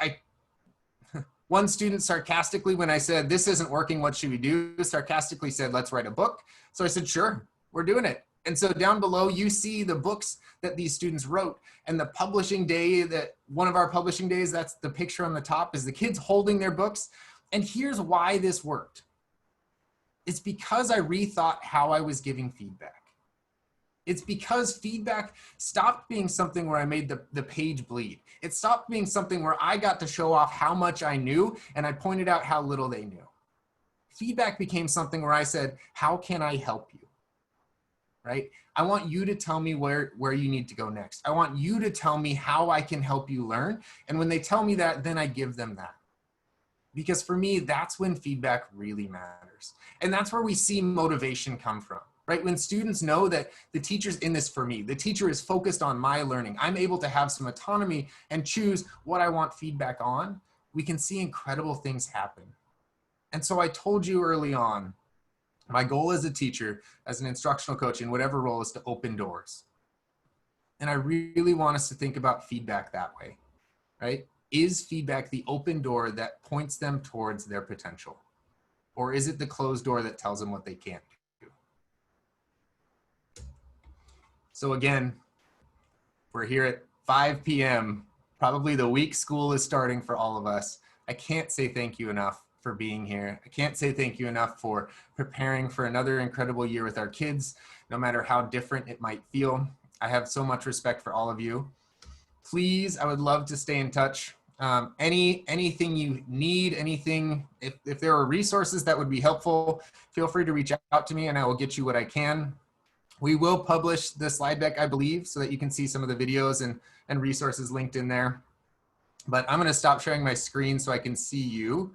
Speaker 2: one student sarcastically, when I said, this isn't working, what should we do? Sarcastically said, let's write a book. So I said, sure, we're doing it. And so down below, you see the books that these students wrote, and the publishing day, that one of our publishing days, that's the picture on the top, is the kids holding their books. And here's why this worked. It's because I rethought how I was giving feedback. It's because feedback stopped being something where I made the page bleed. It stopped being something where I got to show off how much I knew and I pointed out how little they knew. Feedback became something where I said, how can I help you? Right? I want you to tell me where you need to go next. I want you to tell me how I can help you learn. And when they tell me that, then I give them that. Because for me, that's when feedback really matters. And that's where we see motivation come from, right? When students know that the teacher's in this for me, the teacher is focused on my learning, I'm able to have some autonomy and choose what I want feedback on, we can see incredible things happen. And so I told you early on, my goal as a teacher, as an instructional coach in whatever role, is to open doors. And I really want us to think about feedback that way, right? Is feedback the open door that points them towards their potential? Or is it the closed door that tells them what they can't do? So again, we're here at 5 p.m., probably the week school is starting for all of us. I can't say thank you enough for being here. I can't say thank you enough for preparing for another incredible year with our kids, no matter how different it might feel. I have so much respect for all of you. please, I would love to stay in touch. Anything you need, if there are resources that would be helpful, feel free to reach out to me and I will get you what I can. We will publish the slide deck, I believe, so that you can see some of the videos and resources linked in there. But I'm going to stop sharing my screen so I can see you.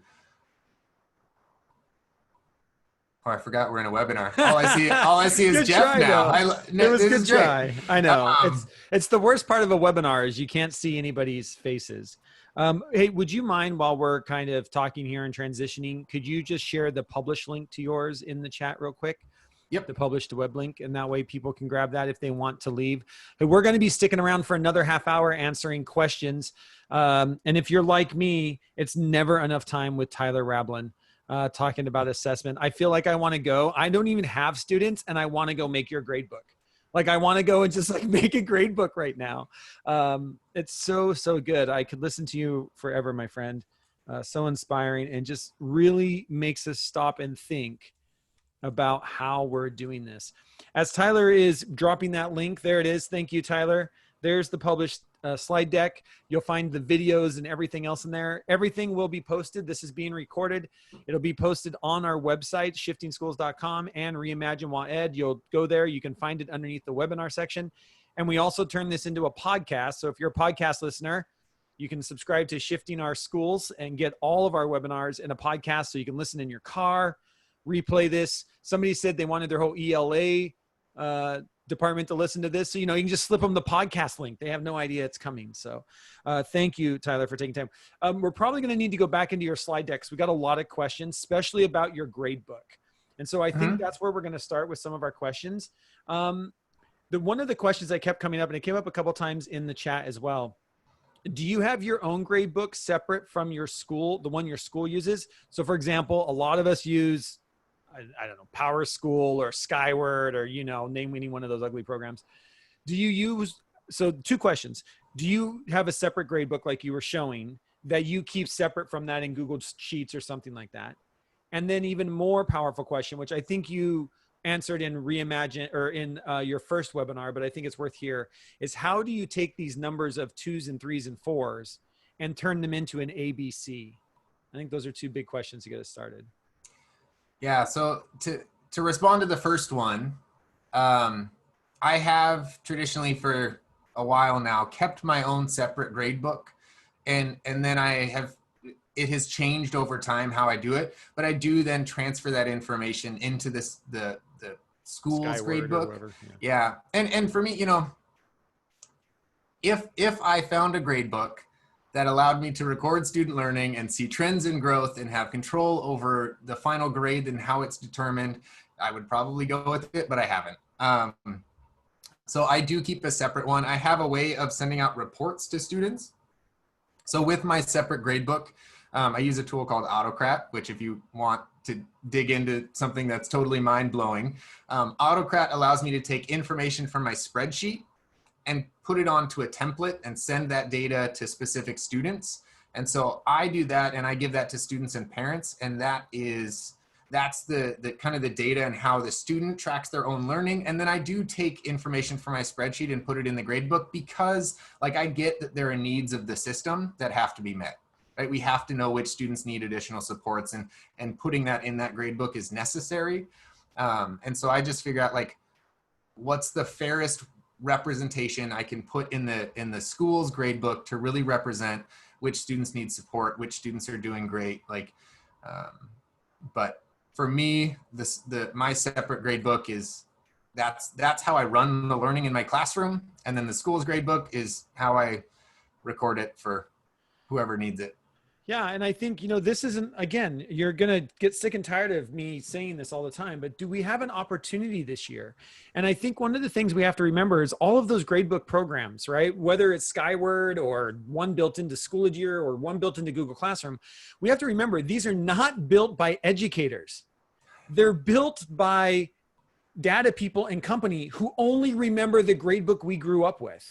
Speaker 2: Oh, I forgot we're in a webinar. All I see is Jeff now.
Speaker 1: It was a good try. I know. It's the worst part of a webinar is you can't see anybody's faces. Hey, would you mind, while we're kind of talking here and transitioning, could you just share the publish link to yours in the chat real quick?
Speaker 2: Yep.
Speaker 1: The published web link, and that way people can grab that if they want to leave. But we're going to be sticking around for another half hour answering questions. And if you're like me, it's never enough time with Tyler Rablin talking about assessment. I feel like I want to go. I don't even have students, and I want to go make your grade book. Like, I want to go and just like make a grade book right now. It's so good. I could listen to you forever, my friend. So inspiring, and just really makes us stop and think about how we're doing this. As Tyler is dropping that link, there it is. Thank you, Tyler. There's the published slide deck. You'll find the videos and everything else in there. Everything will be posted. This is being recorded. It'll be posted on our website, shiftingschools.com, and Reimagine WAED. You'll go there. You can find it underneath the webinar section. And we also turn this into a podcast. So if you're a podcast listener, you can subscribe to Shifting Our Schools and get all of our webinars in a podcast, so you can listen in your car, replay this. Somebody said they wanted their whole ELA department to listen to this. So, you can just slip them the podcast link. They have no idea it's coming. So thank you, Tyler, for taking time. We're probably going to need to go back into your slide decks. We got a lot of questions, especially about your grade book. And so I think that's where we're going to start with some of our questions. One of the questions that kept coming up, and it came up a couple times in the chat as well. Do you have your own grade book separate from your school, the one your school uses? So for example, a lot of us use, I don't know, Power School or Skyward, or, name any one of those ugly programs. Do you use, so two questions. Do you have a separate grade book like you were showing that you keep separate from that in Google Sheets or something like that? And then even more powerful question, which I think you answered in Reimagine or in your first webinar, but I think it's worth here, is how do you take these numbers of 2s and 3s and 4s and turn them into an ABC? I think those are two big questions to get us started.
Speaker 2: Yeah, so to respond to the first one, I have traditionally for a while now kept my own separate grade book, and then it has changed over time how I do it, but I do then transfer that information into the school's
Speaker 1: Skyward
Speaker 2: grade book.
Speaker 1: Whoever,
Speaker 2: yeah. And for me, if I found a grade book that allowed me to record student learning and see trends in growth and have control over the final grade and how it's determined, I would probably go with it, but I haven't. So I do keep a separate one. I have a way of sending out reports to students. So with my separate grade book, I use a tool called Autocrat, which if you want to dig into something that's totally mind-blowing, Autocrat allows me to take information from my spreadsheet and put it onto a template and send that data to specific students. And so I do that, and I give that to students and parents, and that's the kind of the data and how the student tracks their own learning. And then I do take information from my spreadsheet and put it in the gradebook, because like I get that there are needs of the system that have to be met, right? We have to know which students need additional supports, and putting that in that gradebook is necessary. And so I just figure out like, what's the fairest representation I can put in the school's gradebook to really represent which students need support, which students are doing great. Like, but for me, my separate gradebook is, that's how I run the learning in my classroom. And then the school's gradebook is how I record it for whoever needs it.
Speaker 1: Yeah. And I think, this isn't, again, you're going to get sick and tired of me saying this all the time, but do we have an opportunity this year? And I think one of the things we have to remember is all of those gradebook programs, right? Whether it's Skyward or one built into Schoology or one built into Google Classroom, we have to remember these are not built by educators. They're built by data people and company who only remember the gradebook we grew up with.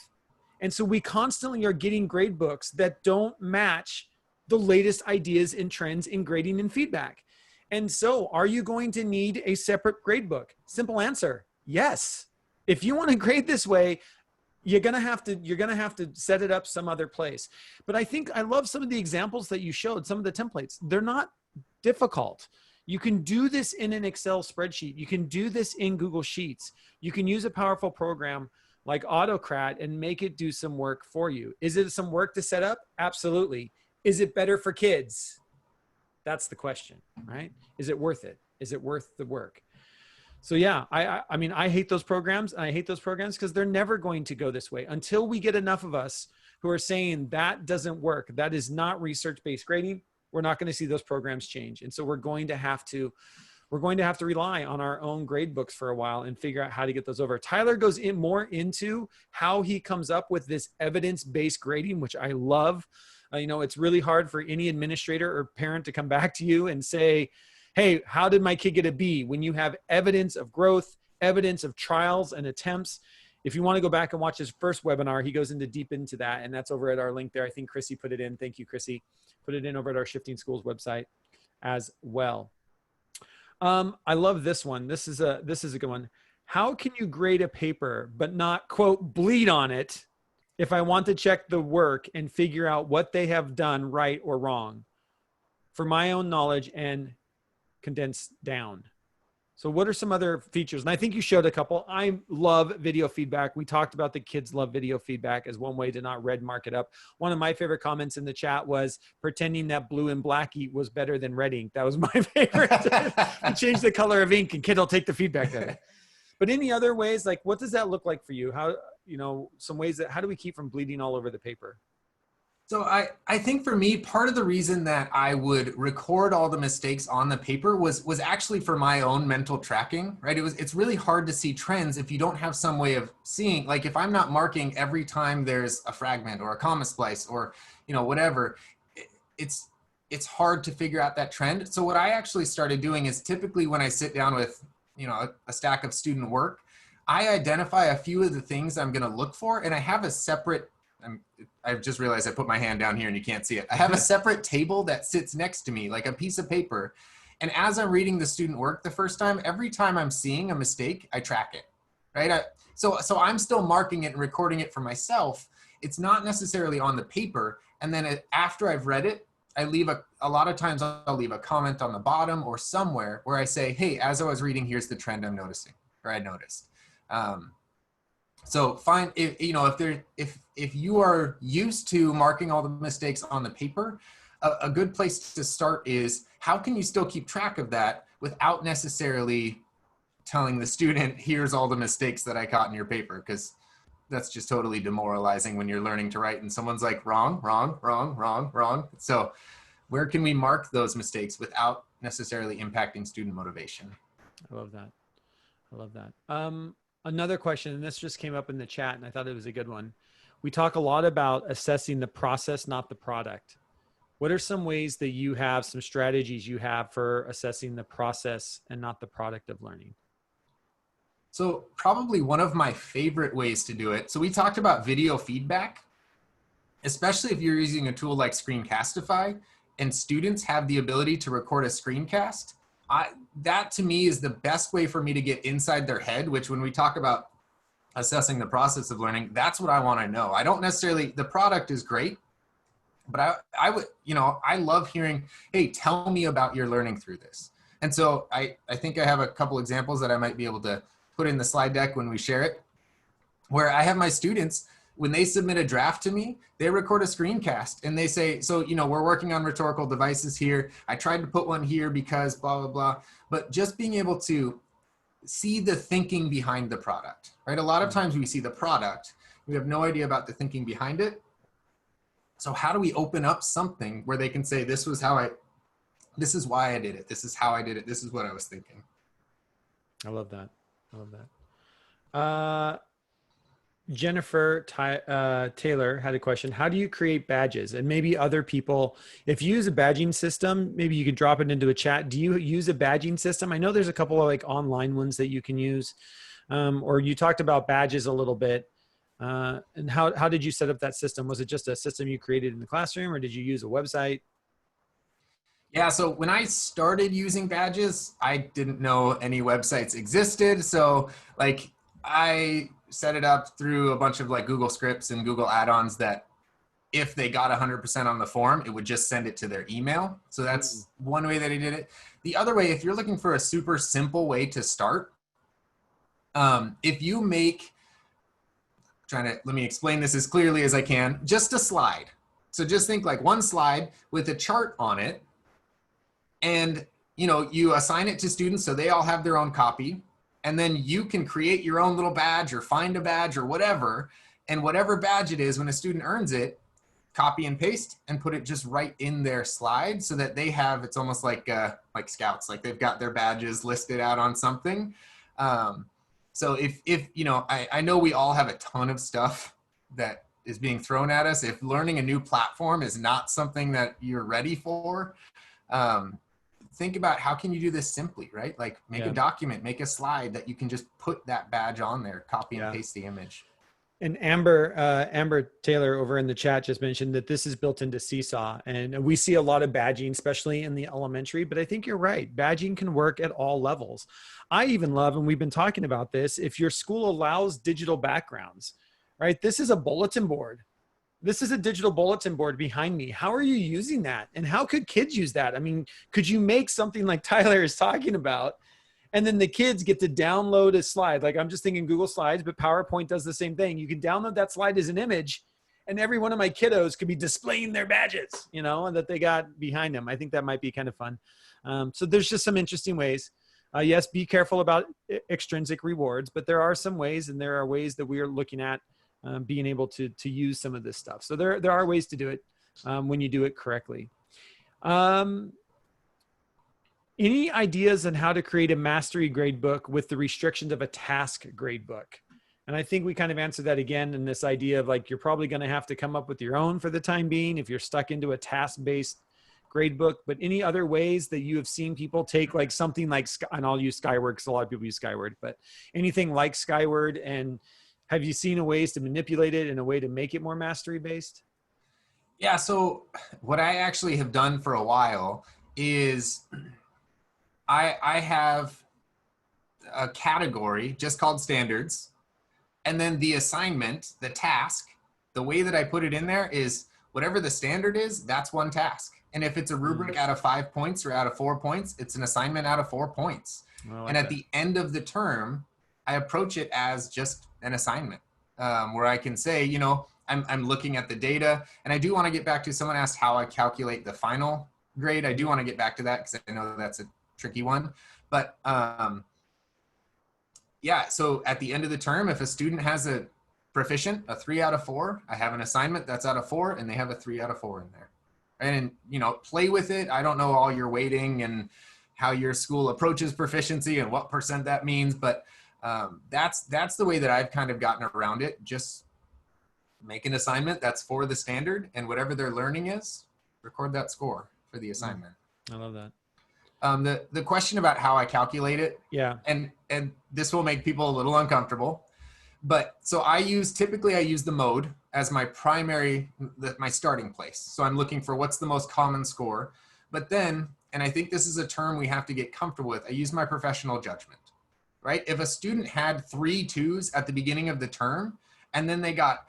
Speaker 1: And so we constantly are getting gradebooks that don't match the latest ideas and trends in grading and feedback. And so are you going to need a separate grade book? Simple answer, yes. If you want to grade this way, you're gonna have to set it up some other place. But I love some of the examples that you showed, some of the templates. They're not difficult. You can do this in an Excel spreadsheet. You can do this in Google Sheets. You can use a powerful program like Autocrat and make it do some work for you. Is it some work to set up? Absolutely. Is it better for kids? That's the question, right? Is it worth it? Is it worth the work? So yeah, I mean, I hate those programs. I hate those programs because they're never going to go this way until we get enough of us who are saying that doesn't work. That is not research-based grading. We're not going to see those programs change. And so we're going to have to rely on our own grade books for a while and figure out how to get those over. Tyler goes in more into how he comes up with this evidence-based grading, which I love. You know, it's really hard for any administrator or parent to come back to you and say, hey, how did my kid get a B? When you have evidence of growth, evidence of trials and attempts. If you want to go back and watch his first webinar, he goes deep into that. And that's over at our link there. I think Chrissy put it in. Thank you, Chrissy. Put it in over at our Shifting Schools website as well. I love this one. This is a good one. How can you grade a paper but not, quote, bleed on it if I want to check the work and figure out what they have done right or wrong for my own knowledge and condense down? So what are some other features? And I think you showed a couple. I love video feedback. We talked about the kids love video feedback as one way to not red mark it up. One of my favorite comments in the chat was pretending that blue and black ink was better than red ink. That was my favorite. To change the color of ink and kid will take the feedback of it. But any other ways, like what does that look like for you? How, you know, some ways that, how do we keep from bleeding all over the paper?
Speaker 2: So I think for me, part of the reason that I would record all the mistakes on the paper was actually for my own mental tracking, right? It's really hard to see trends if you don't have some way of seeing, like if I'm not marking every time there's a fragment or a comma splice or, you know, whatever, it's hard to figure out that trend. So what I actually started doing is typically when I sit down with, you know, a stack of student work, I identify a few of the things I'm going to look for, and I have a separate, I've just realized I put my hand down here and you can't see it. I have a separate table that sits next to me, like a piece of paper. And as I'm reading the student work the first time, every time I'm seeing a mistake, I track it, right? So I'm still marking it and recording it for myself. It's not necessarily on the paper. And then after I've read it, I leave a lot of times I'll leave a comment on the bottom or somewhere where I say, hey, as I was reading, here's the trend I'm noticing, or I noticed. So find, if you are used to marking all the mistakes on the paper, a good place to start is how can you still keep track of that without necessarily telling the student, here's all the mistakes that I caught in your paper, because that's just totally demoralizing when you're learning to write and someone's like, wrong, wrong, wrong, wrong, wrong. So where can we mark those mistakes without necessarily impacting student motivation?
Speaker 1: I love that. I love that. Another question, and this just came up in the chat and I thought it was a good one. We talk a lot about assessing the process, not the product. What are some ways that you have, some strategies you have for assessing the process and not the product of learning?
Speaker 2: So probably one of my favorite ways to do it. So we talked about video feedback, especially if you're using a tool like Screencastify and students have the ability to record a screencast. That to me is the best way for me to get inside their head, which when we talk about assessing the process of learning, that's what I want to know. I don't necessarily, the product is great, but I would, you know, I love hearing, hey, tell me about your learning through this. And so I think I have a couple examples that I might be able to put in the slide deck when we share it, where I have my students, when they submit a draft to me, they record a screencast and they say, so, you know, we're working on rhetorical devices here. I tried to put one here because blah, blah, blah. But just being able to see the thinking behind the product, right? A lot of times we see the product, we have no idea about the thinking behind it. So how do we open up something where they can say, this is why I did it. This is how I did it. This is what I was thinking.
Speaker 1: I love that. I love that. Jennifer Taylor had a question. How do you create badges? And maybe other people, if you use a badging system, maybe you can drop it into a chat. Do you use a badging system? I know there's a couple of like online ones that you can use, or you talked about badges a little bit. And how did you set up that system? Was it just a system you created in the classroom or did you use a website?
Speaker 2: Yeah, so when I started using badges, I didn't know any websites existed. So like I set it up through a bunch of like Google Scripts and Google add-ons that if they got 100% on the form, it would just send it to their email. So that's one way that I did it. The other way, if you're looking for a super simple way to start, if you make, let me explain this as clearly as I can, just a slide. So just think like one slide with a chart on it, and you assign it to students so they all have their own copy, and then you can create your own little badge or find a badge or whatever, and whatever badge it is, when a student earns it, copy and paste and put it just right in their slide so that they have, it's almost like scouts, like they've got their badges listed out on something. So if I know we all have a ton of stuff that is being thrown at us. If learning a new platform is not something that you're ready for, think about how can you do this simply, right? Like make a document, make a slide that you can just put that badge on there, copy and paste the image.
Speaker 1: And Amber Taylor over in the chat just mentioned that this is built into Seesaw, and we see a lot of badging, especially in the elementary, but I think you're right. Badging can work at all levels. I even love, and we've been talking about this, if your school allows digital backgrounds, right? This is a bulletin board. This is a digital bulletin board behind me. How are you using that? And how could kids use that? I mean, could you make something like Tyler is talking about, and then the kids get to download a slide? Like I'm just thinking Google Slides, but PowerPoint does the same thing. You can download that slide as an image, and every one of my kiddos could be displaying their badges, and that they got behind them. I think that might be kind of fun. So there's just some interesting ways. Yes, be careful about extrinsic rewards, but there are some ways, and there are ways that we are looking at being able to use some of this stuff. So there are ways to do it when you do it correctly. Any ideas on how to create a mastery gradebook with the restrictions of a task gradebook? And I think we kind of answered that again in this idea of like, you're probably going to have to come up with your own for the time being if you're stuck into a task-based gradebook. But any other ways that you have seen people take like something like, and I'll use Skyward because a lot of people use Skyward, but anything like Skyward, and have you seen ways to manipulate it in a way to make it more mastery based?
Speaker 2: Yeah, so what I actually have done for a while is I have a category just called standards, and then the assignment, the task, the way that I put it in there is whatever the standard is, that's one task. And if it's a rubric out of 5 points or out of 4 points, it's an assignment out of 4 points. And at the end of the term, I approach it as just an assignment where I can say, I'm looking at the data, and I do want to get back to, someone asked how I calculate the final grade. I do want to get back to that because I know that's a tricky one. But yeah, so at the end of the term, if a student has a proficient, a 3 out of 4, I have an assignment that's out of 4, and they have a 3 out of 4 in there. And, play with it. I don't know all your weighting and how your school approaches proficiency and what % that means, but that's the way that I've kind of gotten around it. Just make an assignment that's for the standard, and whatever their learning is, record that score for the assignment.
Speaker 1: I love that.
Speaker 2: The question about how I calculate it, and this will make people a little uncomfortable, but so typically I use the mode as my my starting place. So I'm looking for what's the most common score, but then, and I think this is a term we have to get comfortable with, I use my professional judgment, right? If a student had 3 2s at the beginning of the term, and then they got,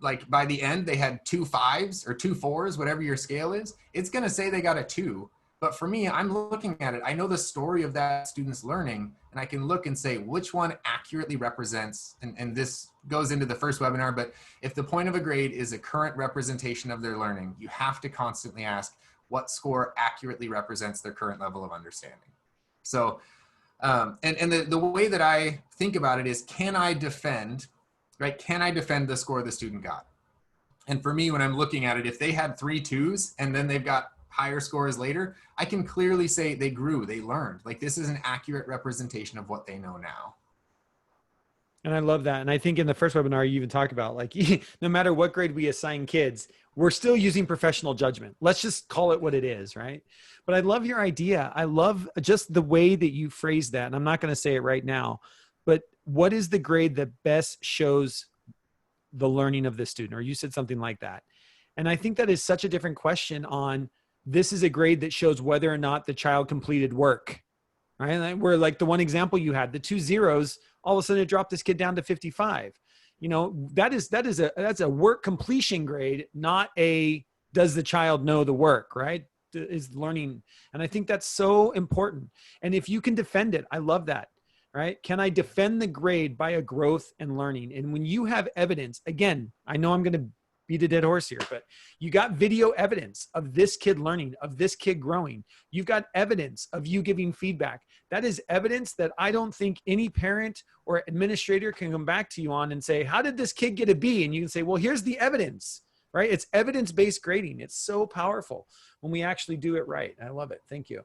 Speaker 2: like by the end, they had 2 5s or 2 4s, whatever your scale is, it's going to say they got a 2. But for me, I'm looking at it. I know the story of that student's learning, and I can look and say which one accurately represents, and this goes into the first webinar, but if the point of a grade is a current representation of their learning, you have to constantly ask what score accurately represents their current level of understanding. So, and the way that I think about it is, can I defend, right? Can I defend the score the student got? And for me, when I'm looking at it, if they had 3 2s and then they've got higher scores later, I can clearly say they grew, they learned. Like, this is an accurate representation of what they know now.
Speaker 1: And I love that. And I think in the first webinar, you even talk about like, no matter what grade we assign kids, we're still using professional judgment. Let's just call it what it is, right? But I love your idea. I love just the way that you phrase that. And I'm not going to say it right now, but what is the grade that best shows the learning of the student? Or you said something like that. And I think that is such a different question on, this is a grade that shows whether or not the child completed work, right? And where like the one example you had, the 2 zeros, all of a sudden it dropped this kid down to 55. You know, that's a work completion grade, not a, does the child know the work, right? Is learning. And I think that's so important. And if you can defend it, I love that, right? Can I defend the grade by a growth and learning? And when you have evidence, again, I know I'm going to beat a dead horse here, but you got video evidence of this kid learning, of this kid growing. You've got evidence of you giving feedback. That is evidence that I don't think any parent or administrator can come back to you on and say, how did this kid get a B? And you can say, well, here's the evidence, right? It's evidence-based grading. It's so powerful when we actually do it right. I love it. Thank you.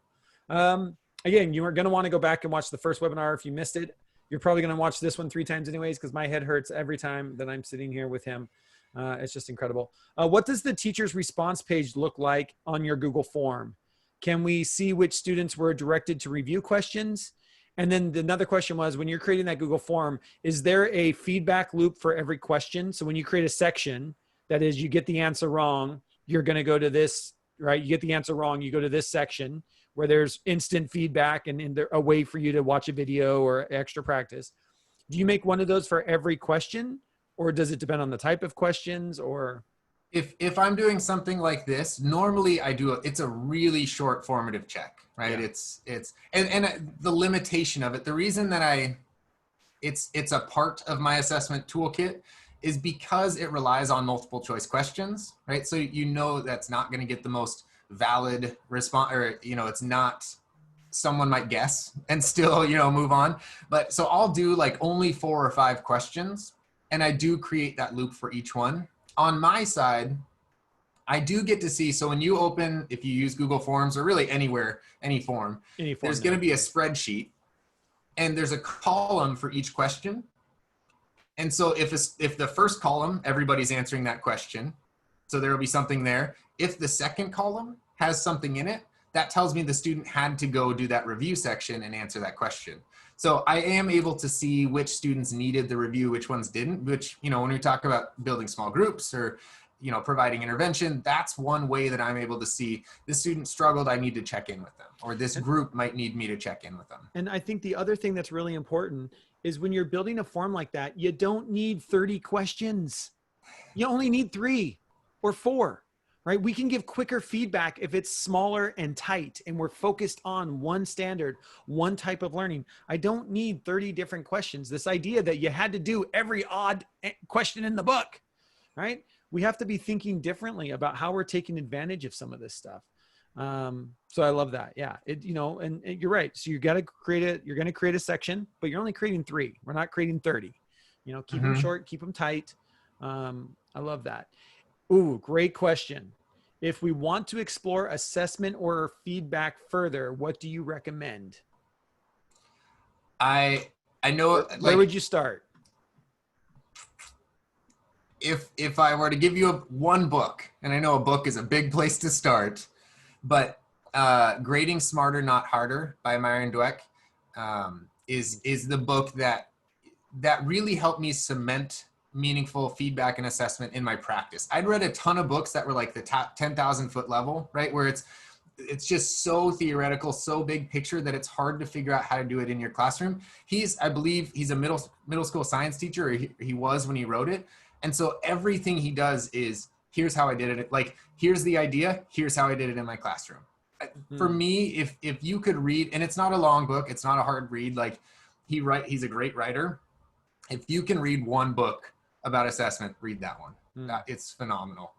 Speaker 1: Again, you are going to want to go back and watch the first webinar if you missed it. You're probably going to watch this one 3 times anyways, because my head hurts every time that I'm sitting here with him. It's just incredible. What does the teacher's response page look like on your Google form? Can we see which students were directed to review questions? And then another question was, when you're creating that Google form, is there a feedback loop for every question? So when you create a section, that is, you get the answer wrong, you're going to go to this, right? You get the answer wrong, you go to this section where there's instant feedback and a way for you to watch a video or extra practice. Do you make one of those for every question? Or does it depend on the type of questions? Or
Speaker 2: if I'm doing something like this, normally I do it's a really short formative check, right? Yeah. And the limitation of it, the reason that it's a part of my assessment toolkit is because it relies on multiple choice questions, right? So you know that's not going to get the most valid response, or you know, it's not, someone might guess and still, you know, move on. But so I'll do like only 4 or 5 questions. And I do create that loop for each one. On my side, I do get to see, so when you open, if you use Google Forms or really anywhere, any form there's going to be a spreadsheet and there's a column for each question. And so if the first column, everybody's answering that question, so there will be something there. If the second column has something in it, that tells me the student had to go do that review section and answer that question. So I am able to see which students needed the review, which ones didn't, which, you know, when we talk about building small groups or, you know, providing intervention, that's one way that I'm able to see this student struggled, I need to check in with them, or this group might need me to check in with them.
Speaker 1: And I think the other thing that's really important is when you're building a form like that, you don't need 30 questions. You only need 3 or 4. Right? We can give quicker feedback if it's smaller and tight and we're focused on one standard, one type of learning. I don't need 30 different questions. This idea that you had to do every odd question in the book, right? We have to be thinking differently about how we're taking advantage of some of this stuff. So I love that. Yeah. You know, and you're right. So you got to you're going to create a section, but you're only creating 3. We're not creating 30, you know, keep them short, keep them tight. I love that. Ooh, great question. If we want to explore assessment or feedback further, what do you recommend?
Speaker 2: I know.
Speaker 1: Where would you start?
Speaker 2: If I were to give you one book, and I know a book is a big place to start, but Grading Smarter, Not Harder by Myron Dweck is the book that really helped me cement meaningful feedback and assessment in my practice. I'd read a ton of books that were like the top 10,000 foot level, right? Where it's just so theoretical, so big picture that it's hard to figure out how to do it in your classroom. I believe he's a middle school science teacher, or he was when he wrote it. And so everything he does is, here's how I did it. Like, here's the idea, here's how I did it in my classroom. For me, if you could read, and it's not a long book, it's not a hard read, like he's a great writer. If you can read one book about assessment, read that one. It's phenomenal.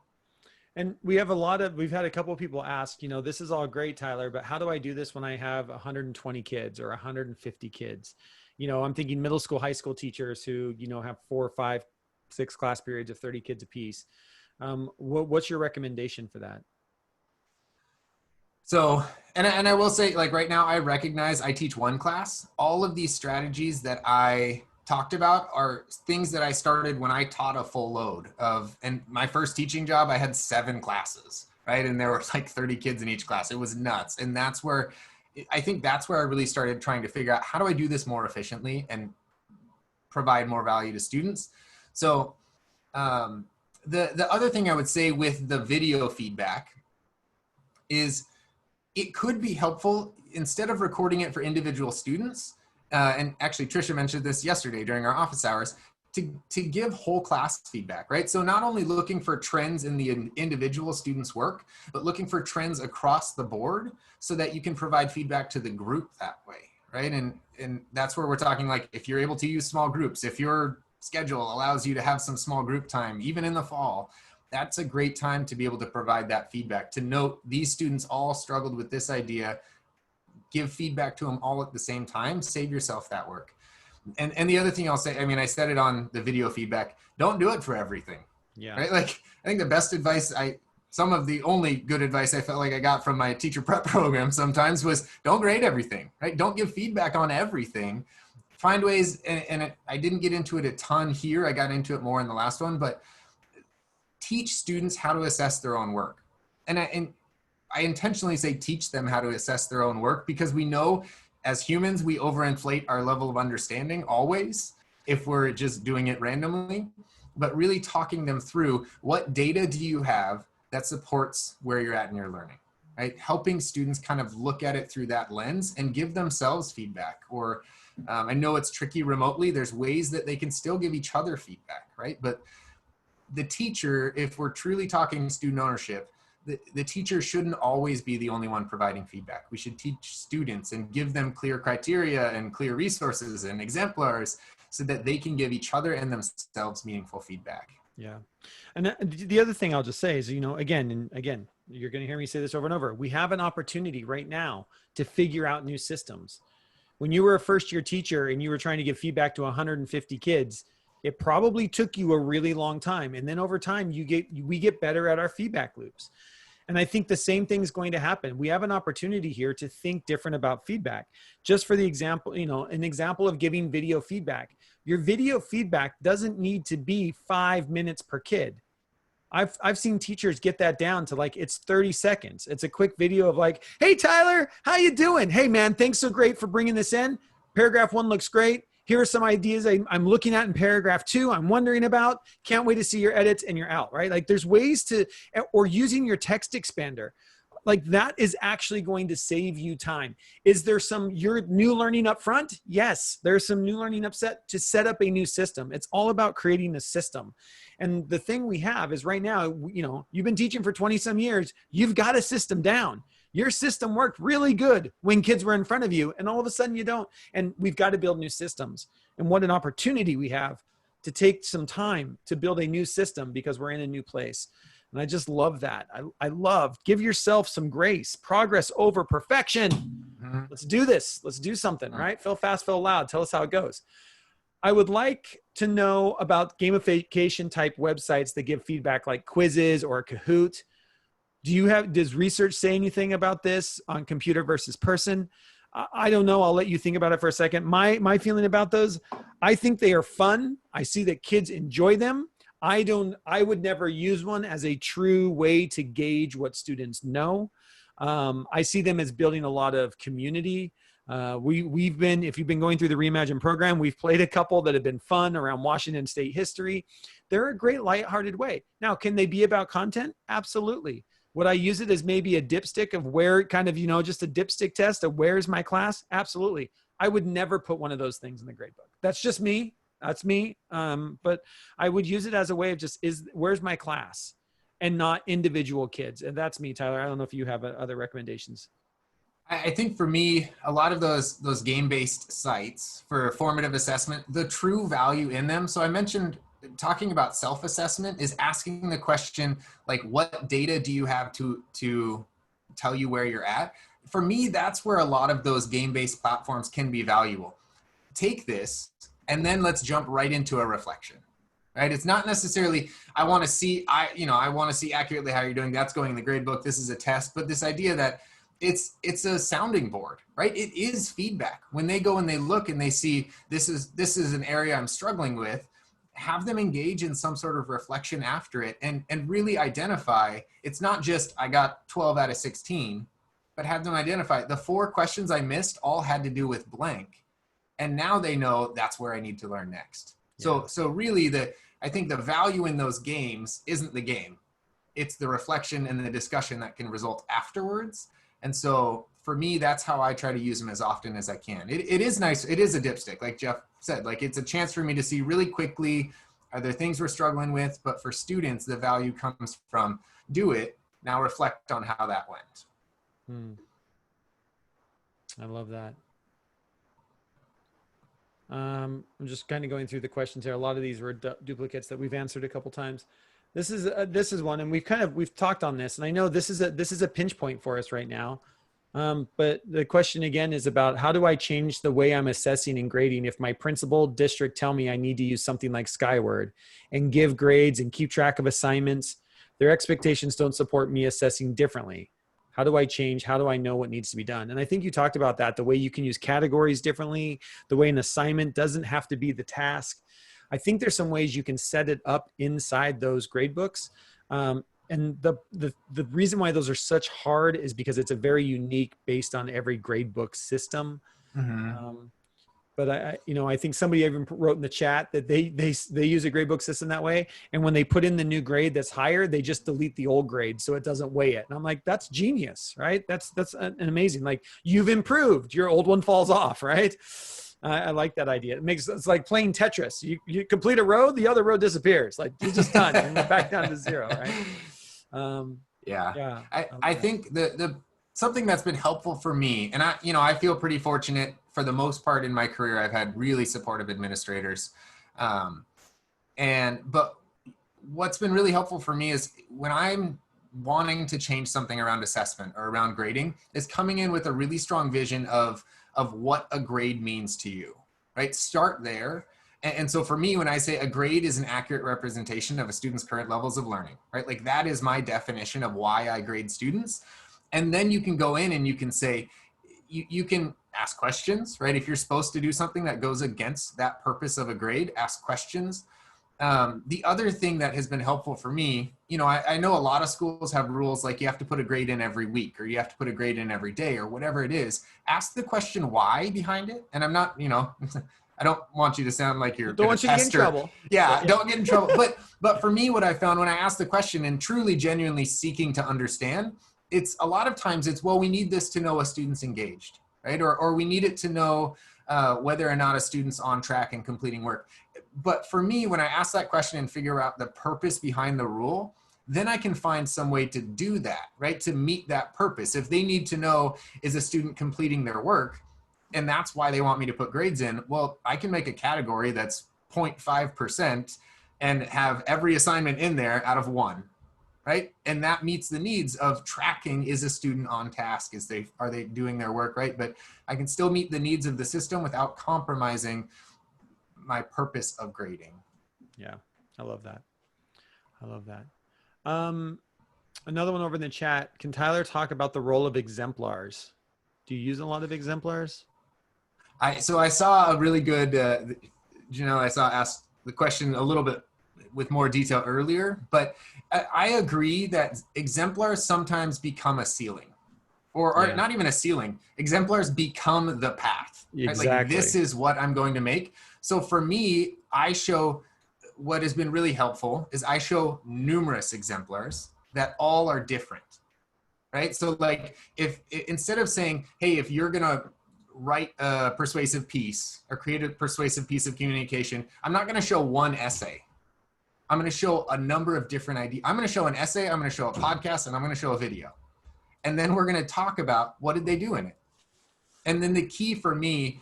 Speaker 1: And we've had a couple of people ask, you know, this is all great, Tyler, but how do I do this when I have 120 kids or 150 kids? You know, I'm thinking middle school, high school teachers who, you know, have 4, 5, 6 class periods of 30 kids apiece. What's your recommendation for that?
Speaker 2: So, and I will say, like right now, I recognize I teach one class. All of these strategies that I talked about are things that I started when I taught a full load of, and my first teaching job, I had 7 classes, right? And there were like 30 kids in each class. It was nuts. And I think that's where I really started trying to figure out, how do I do this more efficiently and provide more value to students? So the other thing I would say with the video feedback is it could be helpful. instead of recording it for individual students, and actually Trisha mentioned this yesterday during our office hours, to give whole class feedback, right? So not only looking for trends in the individual students' work, but looking for trends across the board so that you can provide feedback to the group that way, right? And that's where we're talking, like, if you're able to use small groups, if your schedule allows you to have some small group time, even in the fall, that's a great time to be able to provide that feedback, to note these students all struggled with this idea, give feedback to them all at the same time, save yourself that work. And the other thing I'll say, I mean, I said it on the video feedback, don't do it for everything.
Speaker 1: Yeah.
Speaker 2: Right? Like, I think the best advice, some of the only good advice I felt like I got from my teacher prep program sometimes was, don't grade everything, right? Don't give feedback on everything. Find ways, I didn't get into it a ton here. I got into it more in the last one, but teach students how to assess their own work. And I intentionally say teach them how to assess their own work, because we know as humans, we overinflate our level of understanding always if we're just doing it randomly, but really talking them through, what data do you have that supports where you're at in your learning, right? Helping students kind of look at it through that lens and give themselves feedback. Or I know it's tricky remotely. There's ways that they can still give each other feedback, right? But the teacher, if we're truly talking student ownership, the teacher shouldn't always be the only one providing feedback. We should teach students and give them clear criteria and clear resources and exemplars so that they can give each other and themselves meaningful feedback.
Speaker 1: Yeah. And the other thing I'll just say is, again, you're going to hear me say this over and over. We have an opportunity right now to figure out new systems. When you were a first-year teacher and you were trying to give feedback to 150 kids, it probably took you a really long time. And then over time, we get better at our feedback loops. And I think the same thing is going to happen. We have an opportunity here to think different about feedback. Just for the example, an example of giving video feedback. Your video feedback doesn't need to be 5 minutes per kid. I've seen teachers get that down to, like, it's 30 seconds. It's a quick video of, like, hey, Tyler, how you doing? Hey, man, thanks so great for bringing this in. Paragraph 1 looks great. Here are some ideas I'm looking at in paragraph 2. I'm wondering about. Can't wait to see your edits, and you're out, right? Like, there's ways to, or using your text expander. Like, that is actually going to save you time. Is there your new learning up front? Yes, there's some new learning upset to set up a new system. It's all about creating a system. And the thing we have is right now, you've been teaching for 20 some years. You've got a system down. Your system worked really good when kids were in front of you, and all of a sudden you don't. And we've got to build new systems. And what an opportunity we have to take some time to build a new system, because we're in a new place. And I just love that. I love, give yourself some grace, progress over perfection. Mm-hmm. Let's do this. Let's do something, right? Fail fast, fail loud. Tell us how it goes. I would like to know about gamification type websites that give feedback, like quizzes or Kahoot. Does research say anything about this on computer versus person? I don't know. I'll let you think about it for a second. My feeling about those, I think they are fun. I see that kids enjoy them. I would never use one as a true way to gauge what students know. I see them as building a lot of community. If you've been going through the Reimagine program, we've played a couple that have been fun around Washington State history. They're a great lighthearted way. Now, can they be about content? Absolutely. Would I use it as maybe a dipstick of where kind of, just a dipstick test of where's my class? Absolutely. I would never put one of those things in the grade book. That's just me. That's me. But I would use it as a way of just, where's my class, and not individual kids. And that's me, Tyler. I don't know if you have other recommendations.
Speaker 2: I think for me, a lot of those game-based sites for formative assessment, the true value in them. So I mentioned talking about self-assessment is asking the question, like, what data do you have to tell you where you're at? For me, that's where a lot of those game-based platforms can be valuable. Take this, and then let's jump right into a reflection, right? It's not necessarily, I want to see accurately how you're doing. That's going in the grade book. This is a test, but this idea that it's a sounding board, right? It is feedback. When they go and they look and they see, this is an area I'm struggling with, have them engage in some sort of reflection after it, and really identify, it's not just, I got 12 out of 16, but have them identify the 4 questions I missed all had to do with blank. And now they know that's where I need to learn next. Yeah. So really I think the value in those games isn't the game. It's the reflection and the discussion that can result afterwards. And so for me, that's how I try to use them as often as I can. It is nice. It is a dipstick, like Jeff said. Like, it's a chance for me to see really quickly, are there things we're struggling with? But for students, the value comes from do it, now reflect on how that went.
Speaker 1: I love that. I'm just kind of going through the questions here. A lot of these were duplicates that we've answered a couple times. This is one, and we've talked on this, and I know this is a pinch point for us right now. But the question again is about, how do I change the way I'm assessing and grading if my principal district tell me I need to use something like Skyward and give grades and keep track of assignments? Their expectations don't support me assessing differently. How do I change? How do I know what needs to be done? And I think you talked about that, the way you can use categories differently, the way an assignment doesn't have to be the task. I think there's some ways you can set it up inside those grade books. And the reason why those are such hard is because it's a very unique based on every grade book system. But I think somebody even wrote in the chat that they use a grade book system that way. And when they put in the new grade that's higher, they just delete the old grade so it doesn't weigh it. And I'm like, that's genius, right? That's an amazing, like, you've improved, your old one falls off, right? I like that idea. It's like playing Tetris. You complete a row, the other row disappears. Like, you're just done. And you're back down to zero, right?
Speaker 2: Yeah. I think the something that's been helpful for me, and I feel pretty fortunate for the most part in my career. I've had really supportive administrators. But what's been really helpful for me is when I'm wanting to change something around assessment or around grading, is coming in with a really strong vision of what a grade means to you, right? Start there. And so for me, when I say a grade is an accurate representation of a student's current levels of learning, right? Like, that is my definition of why I grade students. And then you can go in and you can say, you can ask questions, right? If you're supposed to do something that goes against that purpose of a grade, ask questions. The other thing that has been helpful for me, I know a lot of schools have rules like you have to put a grade in every week, or you have to put a grade in every day, or whatever it is. Ask the question why behind it. And I'm not, I don't want you to sound like you're
Speaker 1: don't want you to get in trouble.
Speaker 2: Yeah, don't get in trouble. But for me, what I found when I asked the question and truly genuinely seeking to understand, it's a lot of times it's, well, we need this to know a student's engaged, right? Or we need it to know whether or not a student's on track and completing work. But for me, when I ask that question and figure out the purpose behind the rule, then I can find some way to do that, right? To meet that purpose. If they need to know, is a student completing their work? And that's why they want me to put grades in. Well, I can make a category that's 0.5% and have every assignment in there out of 1, right? And that meets the needs of tracking, is a student on task? Are they doing their work, right? But I can still meet the needs of the system without compromising my purpose of grading.
Speaker 1: Yeah, I love that. Another one over in the chat. Can Tyler talk about the role of exemplars? Do you use a lot of exemplars?
Speaker 2: So I saw a really good, asked the question a little bit with more detail earlier, but I agree that exemplars sometimes become a ceiling, or not even a ceiling. Exemplars become the path. Right?
Speaker 1: Exactly.
Speaker 2: Like, this is what I'm going to make. So for me, I show, what has been really helpful is I show numerous exemplars that all are different, right? So like, if instead of saying, hey, if you're gonna write a persuasive piece or create a persuasive piece of communication, I'm not gonna show one essay. I'm gonna show a number of different ideas. I'm gonna show an essay, I'm gonna show a podcast, and I'm gonna show a video. And then we're gonna talk about what did they do in it. And then the key for me,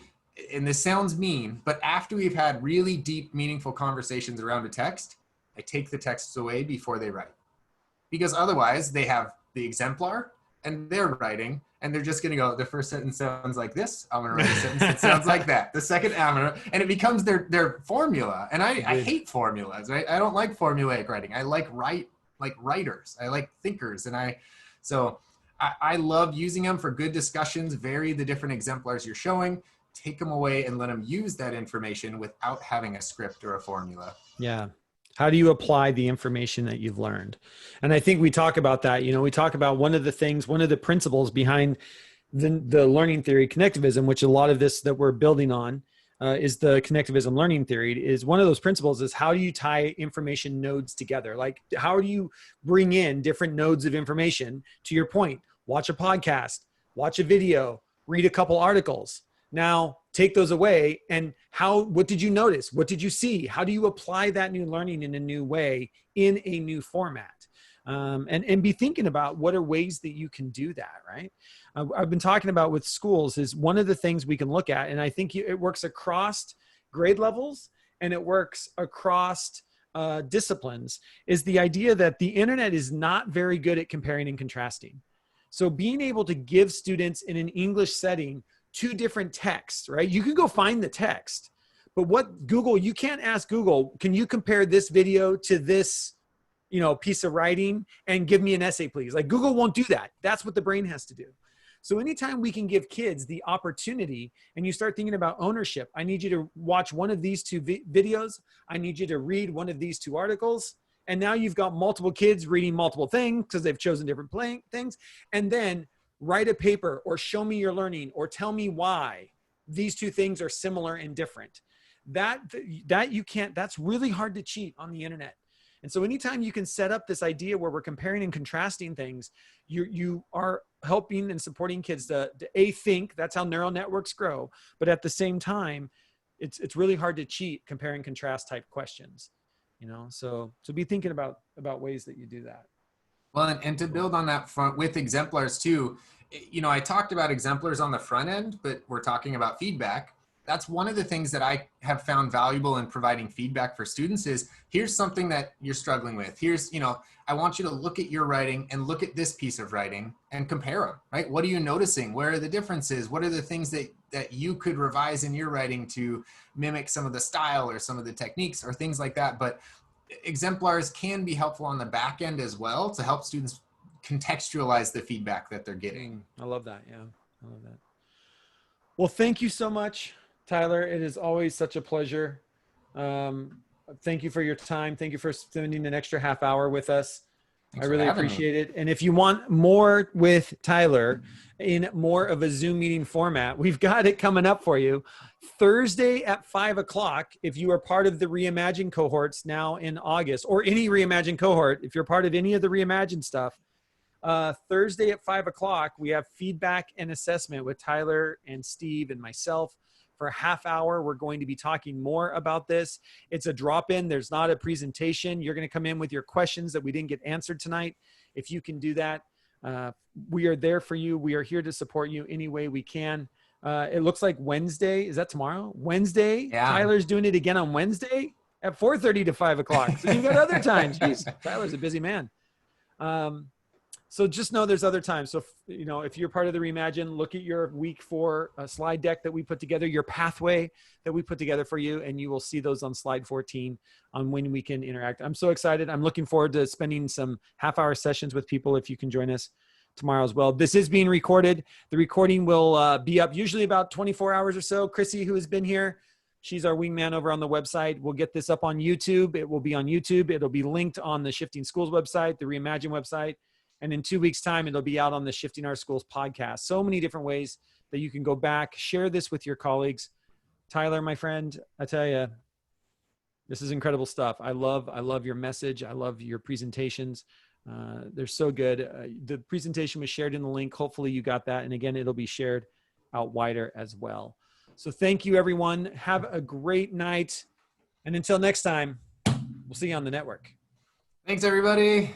Speaker 2: and this sounds mean, but after we've had really deep, meaningful conversations around a text, I take the texts away before they write. Because otherwise they have the exemplar and they're writing, and they're just gonna go, the first sentence sounds like this, I'm gonna write a sentence that sounds like that. The second, and it becomes their formula. And I hate formulas, right? I don't like formulaic writing. I like writers, I like thinkers. And so I love using them for good discussions, vary the different exemplars you're showing, take them away and let them use that information without having a script or a formula.
Speaker 1: Yeah. How do you apply the information that you've learned? And I think we talk about that. We talk about one of the principles behind the learning theory, connectivism, which a lot of this that we're building on is the connectivism learning theory. Is one of those principles is, how do you tie information nodes together? Like, how do you bring in different nodes of information? To your point, watch a podcast, watch a video, read a couple articles. Now take those away, and what did you notice? What did you see? How do you apply that new learning in a new way, in a new format? And be thinking about what are ways that you can do that, right? I've been talking about with schools is one of the things we can look at, and I think it works across grade levels and it works across disciplines, is the idea that the internet is not very good at comparing and contrasting. So being able to give students in an English setting two different texts, right? You can go find the text, but you can't ask Google, can you compare this video to this, piece of writing and give me an essay, please? Like, Google won't do that. That's what the brain has to do. So anytime we can give kids the opportunity, and you start thinking about ownership, I need you to watch one of these two videos. I need you to read one of these two articles. And now you've got multiple kids reading multiple things because they've chosen different things. And then write a paper or show me your learning or tell me why these two things are similar and different. That's really hard to cheat on the internet. And so anytime you can set up this idea where we're comparing and contrasting things, you are helping and supporting kids to think. That's how neural networks grow. But at the same time, it's really hard to cheat compare and contrast type questions. So be thinking about ways that you do that.
Speaker 2: Well, and to build on that front with exemplars too, I talked about exemplars on the front end, but we're talking about feedback. That's one of the things that I have found valuable in providing feedback for students is, here's something that you're struggling with. Here's, I want you to look at your writing and look at this piece of writing and compare them, right? What are you noticing? Where are the differences? What are the things that you could revise in your writing to mimic some of the style or some of the techniques or things like that? But exemplars can be helpful on the back end as well to help students contextualize the feedback that they're getting.
Speaker 1: I love that. Yeah, I love that. Well, thank you so much, Tyler. It is always such a pleasure. Thank you for your time. Thank you for spending an extra half hour with us. I really appreciate it. And if you want more with Tyler in more of a Zoom meeting format, we've got it coming up for you. Thursday at 5 o'clock, if you are part of the Reimagine cohorts now in August, or any Reimagine cohort, if you're part of any of the Reimagine stuff, Thursday at 5 o'clock, we have feedback and assessment with Tyler and Steve and myself. For a half hour, we're going to be talking more about this. It's a drop-in. There's not a presentation. You're going to come in with your questions that we didn't get answered tonight. If you can do that, we are there for you. We are here to support you any way we can. It looks like Wednesday. Is that tomorrow? Wednesday? Yeah. Tyler's doing it again on Wednesday at 4:30 to 5 o'clock. So you've got other times. Jeez, Tyler's a busy man. So just know there's other times. So, if you're part of the Reimagine, look at your week 4 slide deck that we put together, your pathway that we put together for you, and you will see those on slide 14 on when we can interact. I'm so excited. I'm looking forward to spending some half-hour sessions with people if you can join us tomorrow as well. This is being recorded. The recording will be up usually about 24 hours or so. Chrissy, who has been here, she's our wingman over on the website. We'll get this up on YouTube. It will be on YouTube. It'll be linked on the Shifting Schools website, the Reimagine website. And in 2 weeks' time, it'll be out on the Shifting Our Schools podcast. So many different ways that you can go back, share this with your colleagues. Tyler, my friend, I tell you, this is incredible stuff. I love your message. I love your presentations. They're so good. The presentation was shared in the link. Hopefully you got that. And again, it'll be shared out wider as well. So thank you, everyone. Have a great night. And until next time, we'll see you on the network.
Speaker 2: Thanks, everybody.